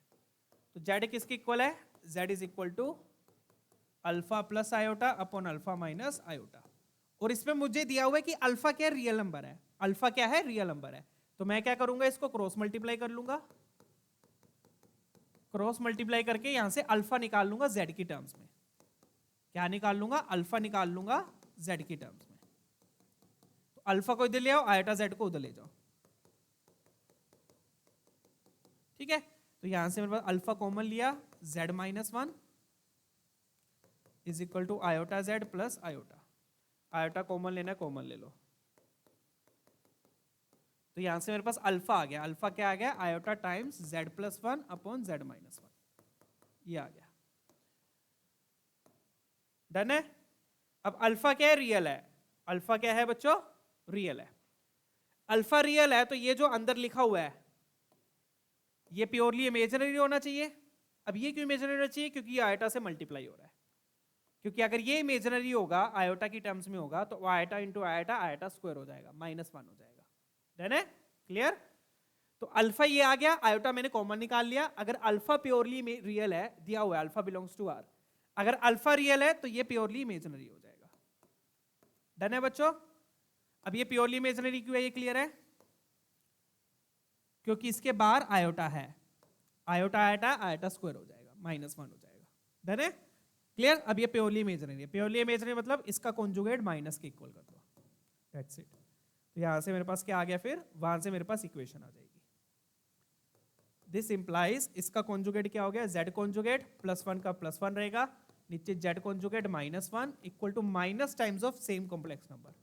तो z किसके इक्वल है? z is equal to alpha plus iota upon alpha minus iota, और इसमें मुझे दिया हुआ है कि अल्फा क्या है? रियल नंबर है। अल्फा क्या है? रियल नंबर है। तो मैं क्या करूंगा? इसको क्रॉस मल्टीप्लाई कर लूंगा, क्रॉस मल्टीप्लाई करके यहां से अल्फा निकाल लूंगा z की टर्म्स में। क्या निकाल लूंगा? अल्फा निकाल लूंगा z की टर्म्स में। तो अल्फा को इधर ले आओ, आयोटा z को उधर ले जाओ। ठीक है, तो यहां से मेरे पास अल्फा कॉमन लिया, z minus 1 is equal to iota z plus iota. Iota common लेना, कॉमन ले लो। तो यहां से मेरे पास अल्फा आ गया, अल्फा क्या आ गया? Iota times z plus 1 upon z minus 1, ये आ गया। डन है। अब अल्फा क्या है? रियल है। अल्फा क्या है बच्चों? रियल है। अल्फा रियल है, तो ये जो अंदर लिखा हुआ है ये प्योरली इमेजिनरी होना चाहिए। अब ये क्यों इमेजिनरी होना चाहिए? क्योंकि ये आयोटा से मल्टीप्लाई हो रहा है, क्योंकि अगर ये इमेजिनरी होगा, आयोटा की टर्म्स में होगा, तो iota into iota, iota square हो जाएगा, -1 हो जाएगा। डन है, क्लियर? तो अल्फा ये आ गया, आयोटा मैंने कॉमन निकाल लिया। अगर अल्फा प्योरली रियल है, दिया हुआ है अल्फा बिलोंग्स टू आर, अगर अल्फा रियल है तो ये प्योरली इमेजिनरी हो जाएगा। डन है बच्चों? अब ये प्योरली इमेजिनरी क्यों है? ये क्लियर है? क्योंकि इसके बाहर आयोटा है, आयोटा आयोटा आयोटा स्क्वायर हो जाएगा, -1 हो जाएगा। डन है, क्लियर? अब ये प्योरली इमेजिनरी है। प्योरली इमेजिनरी मतलब इसका कॉन्जुगेट माइनस के इक्वल कर दो, दैट्स इट। तो यहां से मेरे पास क्या आ गया? फिर वहां से मेरे पास इक्वेशन आ जाएगी। दिस इंप्लाइज, इसका कॉन्जुगेट क्या हो गया? z कॉन्जुगेट +1 का +1 रहेगा, नीचे z conjugate -1 equal to minus times of same complex number.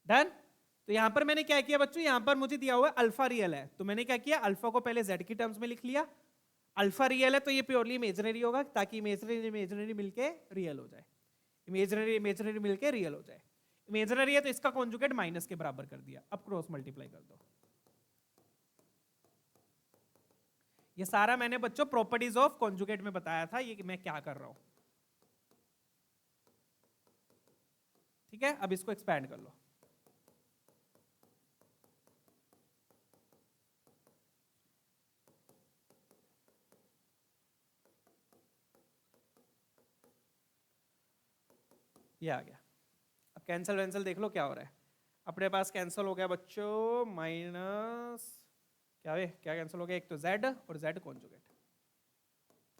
Done. तो यहां पर मैंने क्या किया बच्चों? यहां पर मुझे दिया हुआ है अल्फा रियल है, तो मैंने क्या किया? अल्फा को पहले z की टर्म्स में लिख लिया। अल्फा रियल है तो ये प्योरली इमेजिनरी होगा, ताकि इमेजिनरी इमेजिनरी मिलके रियल हो जाए, इमेजिनरी इमेजिनरी मिलके रियल हो जाए। इमेजिनरी है तो इसका कॉन्जुगेट माइनस के बराबर कर दिया। अब क्रॉस मल्टीप्लाई कर दो। ये सारा मैंने बच्चों प्रॉपर्टीज ऑफ कॉन्जुगेट में बताया था, ये मैं क्या कर रहा हूं। ठीक है, अब इसको एक्सपैंड कर लो। ये आ गया। अब कैंसल वैंसल देख लो क्या हो रहा है। अपने पास कैंसल हो गया बच्चों, माइनस क्या है, क्या कैंसिल हो गया? एक तो z और z कॉन्जुगेट,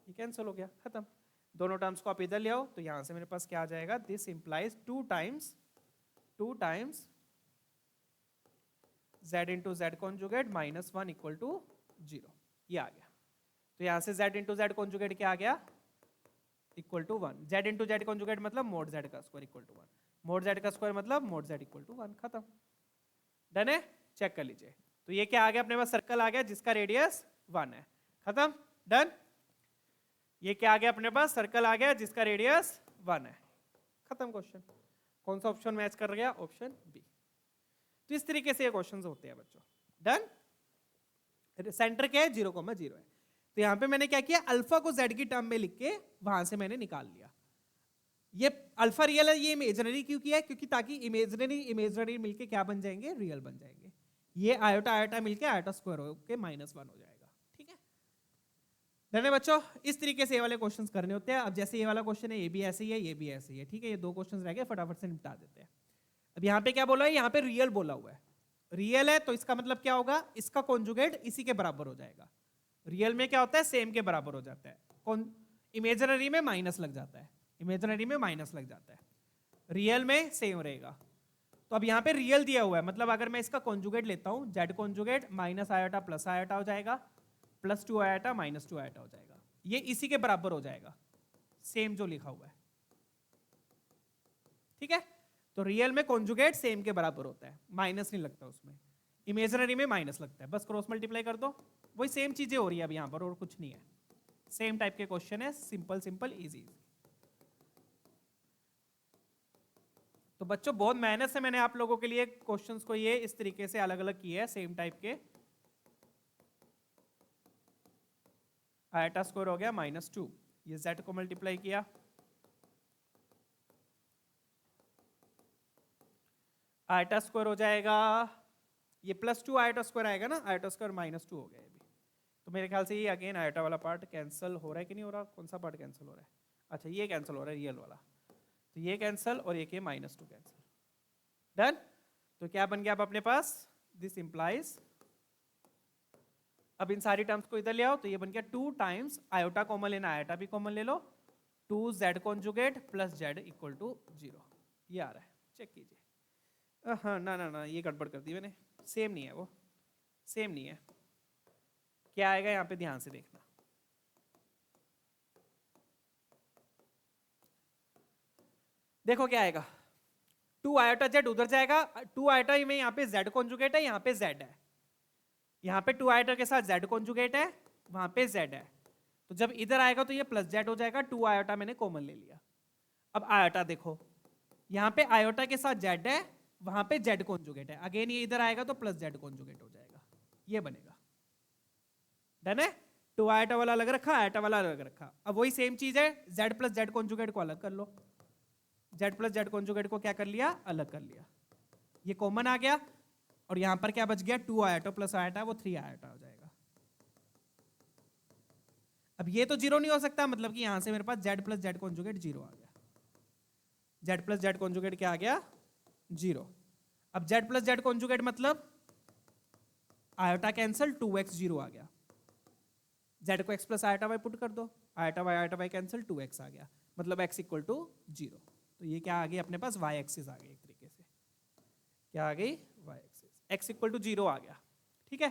ये कैंसिल हो गया, खत्म। दोनों टर्म्स को आप इधर ले आओ, तो यहां से मेरे पास क्या आ जाएगा? This implies 2 times z into z conjugate -1 equal to 0, ये आ गया। तो यहाँ से z इंटू जेड कॉन्जुगेट क्या आ गया, equal to 1। z into z conjugate मतलब मोड z का square equal to 1, mod z का स्क्वायर मतलब मोड z इक्वल टू 1, खत्म। डन है, चेक कर लीजिए। तो ये क्या आ गया अपने पास, सर्कल आ गया जिसका रेडियस 1 है, खत्म। डन। ये क्या आ गया अपने पास, सर्कल आ गया जिसका रेडियस 1 है, खत्म क्वेश्चन। कौन सा ऑप्शन मैच कर गया, ऑप्शन बी। तो इस तरीके से ये क्वेश्चंस होते हैं बच्चों। डन। सेंटर क्या है, 0,0 है। तो यहां पे मैंने क्या किया, अल्फा को z की टर्म में लिख के वहां से मैंने निकाल लिया। ये अल्फा रियल है, ये इमेजिनरी क्यों किया है, क्योंकि ताकि इमेजिनरी मिलके क्या बन जाएंगे, रियल बन जाएंगे। ये आयोटा आयोटा मिलके आयोटा स्क्वायर होके -1 हो जाएगा, ठीक है। डन है बच्चों, इस तरीके से ये वाले क्वेश्चंस करने होते हैं। अब जैसे ये वाला क्वेश्चन है, ये भी ऐसे ही है, ये भी ऐसे ही है, ठीक है। ये दो क्वेश्चंस रह गए, फटाफट से निपटा देते हैं। अब यहाँ पे क्या बोला है, यहाँ पे रियल बोला हुआ है। रियल है तो इसका मतलब क्या होगा, इसका कॉन्जुगेट इसी के बराबर हो जाएगा। रियल में क्या होता है, सेम के बराबर हो जाता है। इमेजिनरी में माइनस लग जाता है, इमेजिनरी में माइनस लग जाता है, रियल में सेम रहेगा। तो अब यहाँ पे रियल दिया हुआ है, मतलब अगर मैं इसका कॉन्जुगेट लेता हूँ, Z conjugate minus iota plus iota हो जाएगा, +2 आयोटा -2 आयोटा हो जाएगा। ये इसी के बराबर हो जाएगा, सेम जो लिखा हुआ है, ठीक है। तो रियल में कॉन्जुगेट सेम के बराबर होता है, माइनस नहीं लगता उसमें। इमेजिनरी में माइनस लगता है, बस क्रॉस मल्टीप्लाई कर दो, वही सेम चीजें हो रही है अब यहाँ पर, और कुछ नहीं है। सेम टाइप के क्वेश्चन है, सिंपल सिंपल इजी। तो बच्चों बहुत मेहनत से मैंने आप लोगों के लिए क्वेश्चंस को ये इस तरीके से अलग अलग किए हैं, सेम टाइप के। आयटा स्क्वायर हो गया -2, ये z को मल्टीप्लाई किया, आयटा स्क्वायर हो जाएगा, ये +2 आयटा स्क्वायर आएगा ना, आयटा स्क्वायर -2 हो गया ये भी। तो मेरे ख्याल से ये अगेन आयटा वाला पार्ट कैंसिल हो रहा है कि नहीं हो रहा, कौन सा पार्ट कैंसिल हो रहा है, अच्छा ये कैंसिल हो रहा है रियल वाला, तो ये कैंसिल और ये -2 कैंसिल। डन। तो क्या बन गया अब अपने पास, दिस इंप्लाइज, अब इन सारी टर्म्स को इधर ले आओ, तो ये बन गया 2 टाइम्स आयोटा कॉमन लेना, आयोटा भी कॉमन ले लो, 2z conjugate plus z equal to 0, ये आ रहा है, चेक कीजिए। हाँ ना ना ना, ये गड़बड़ कर दी मैंने, सेम नहीं है वो, सेम नहीं है। क्या आएगा यहाँ पे, ध्यान से देखना, देखो क्या आएगा, 2 आयोटा z उधर जाएगा, 2 आयोटा में यहाँ पे z कॉन्जुगेट है, यहाँ पे z है, यहाँ पे 2 आयोटा के साथ z कॉन्जुगेट है, वहां पे z है। तो जब इधर आएगा तो ये +z हो जाएगा, 2 आयोटा मैंने कॉमन ले लिया। अब आयोटा देखो, यहाँ पे आयोटा के साथ z है, वहां पे z कॉन्जुगेट है, अगेन ये इधर आएगा तो +z कॉन्जुगेट हो जाएगा, ये बनेगा। डन है। 2 आयोटा वाला अलग रखा, आयोटा वाला अलग रखा। अब वही सेम चीज है, z प्लस z कॉन्जुगेट को अलग कर लो, z प्लस z कॉन्जुगेट को क्या कर लिया, अलग कर लिया, ये कॉमन आ गया, और यहां पर क्या बच गया, 2 आयोटा प्लस आयोटा, वो 3 आयोटा हो जाएगा। अब ये तो 0 नहीं हो सकता, मतलब कि यहां से मेरे पास z प्लस z कॉन्जुगेट 0 आ गया, z प्लस z कॉन्जुगेट क्या आ गया, 0। अब z प्लस z कॉन्जुगेट मतलब आयोटा कैंसिल, 2x 0 आ गया, z को x प्लस आयोटा y पुट कर दो, आयोटा y कैंसिल, 2x आ गया, मतलब x इक्वल टू 0। तो ये क्या आ गई अपने पास, y एक्सिस आ गई, एक तरीके से क्या आ गई, y axis, x equal to 0 आ गया, ठीक है।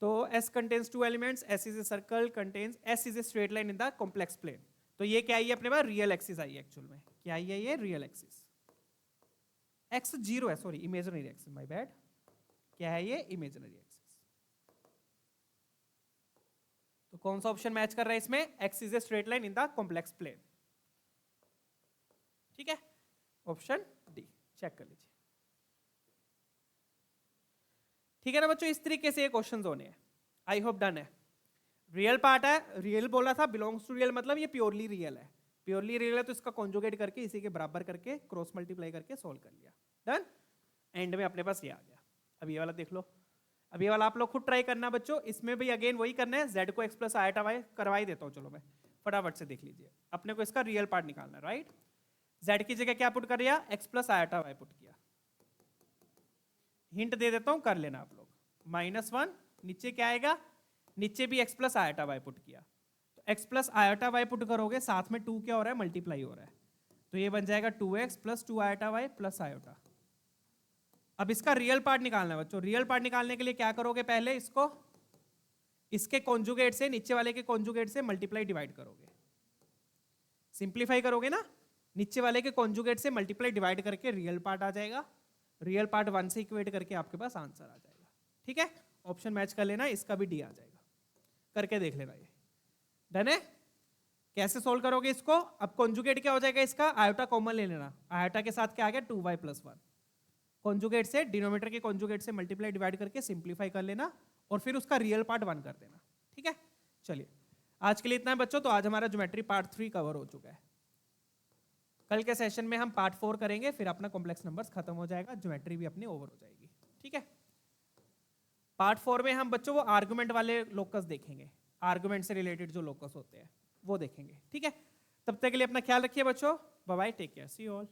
तो S contains 2 elements, S is a circle, contains S is a straight line in the complex plane। तो ये क्या आई है अपने पास, रियल एक्सिस आई है, एक्चुअल में क्या आई है, ये रियल एक्सिस, x 0 है, sorry imaginary axis, my bad, क्या है ये, इमेजिनरी एक्सिस। तो कौन सा ऑप्शन मैच कर रहा है इसमें, x is a straight line in the complex plane, ठीक है, ऑप्शन डी, चेक कर लीजिए। ठीक है ना बच्चों, इस तरीके से ये क्वेश्चंस होने हैं, आई होप डन है। रियल पार्ट है, रियल बोला था, बिलोंग्स टू रियल मतलब ये प्योरली रियल है, प्योरली रियल है तो इसका कॉन्जुगेट करके इसी के बराबर करके क्रॉस मल्टीप्लाई करके सोल्व कर लिया, डन। एंड में अपने पास ये आ गया। अब ये वाला देख लो, अब ये वाला आप लोग खुद ट्राई करना बच्चों, इसमें भी अगेन वही करना है, z को x प्लस आयोटा y करवा ही देता हूँ, चलो मैं फटाफट से देख लीजिए। अपने को इसका रियल पार्ट निकालना है, राइट। z की जगह क्या पुट कर दिया, x प्लस आयोटा y पुट किया, हिंट दे देता हूं, कर लेना आप लोग, -1, नीचे क्या आएगा, नीचे भी x प्लस आयोटा y पुट किया, तो x प्लस आयोटा y पुट करोगे, साथ में 2 क्या हो रहा है, मल्टीप्लाई हो रहा है, तो ये बन जाएगा 2x plus 2 iota y plus iota. अब इसका रियल पार्ट निकालना है बच्चों, रियल पार्ट निकालने के लिए क्या करोगे, पहले इसको इसके कॉन्जुगेट से, नीचे वाले के कॉन्जुगेट से मल्टीप्लाई डिवाइड करोगे, सिंप्लीफाई करोगे ना, नीचे वाले के कॉन्जुगेट से मल्टीप्लाई डिवाइड करके रियल पार्ट आ जाएगा, रियल पार्ट 1 से इक्वेट करके आपके पास आंसर आ जाएगा। ठीक है, ऑप्शन मैच कर लेना, इसका भी डी आ जाएगा, करके देख लेना। ये डन है। कैसे सोल्व करोगे इसको? अब कॉन्जुगेट क्या हो जाएगा इसका, आयोटा कॉमन ले लेना, आयोटा के साथ क्या आ गया 2y + 1, कॉन्जुगेट से डिनोमिनेटर के कॉन्जुगेट से मल्टीप्लाई डिवाइड करके सिंप्लीफाई कर लेना और फिर उसका रियल पार्ट 1 कर देना। ठीक है, चलिए आज के लिए इतना है बच्चों। तो आज हमारा ज्योमेट्री पार्ट 3 कवर हो चुका है। कल के सेशन में हम पार्ट 4 करेंगे, फिर अपना कॉम्प्लेक्स नंबर्स खत्म हो जाएगा, ज्योमेट्री भी अपनी ओवर हो जाएगी। ठीक है, पार्ट 4 में हम बच्चों वो आर्गुमेंट वाले लोकस देखेंगे, आर्गुमेंट से रिलेटेड जो लोकस होते हैं वो देखेंगे। ठीक है, तब तक के लिए अपना ख्याल रखिए बच्चों, bye bye, take care, see you all.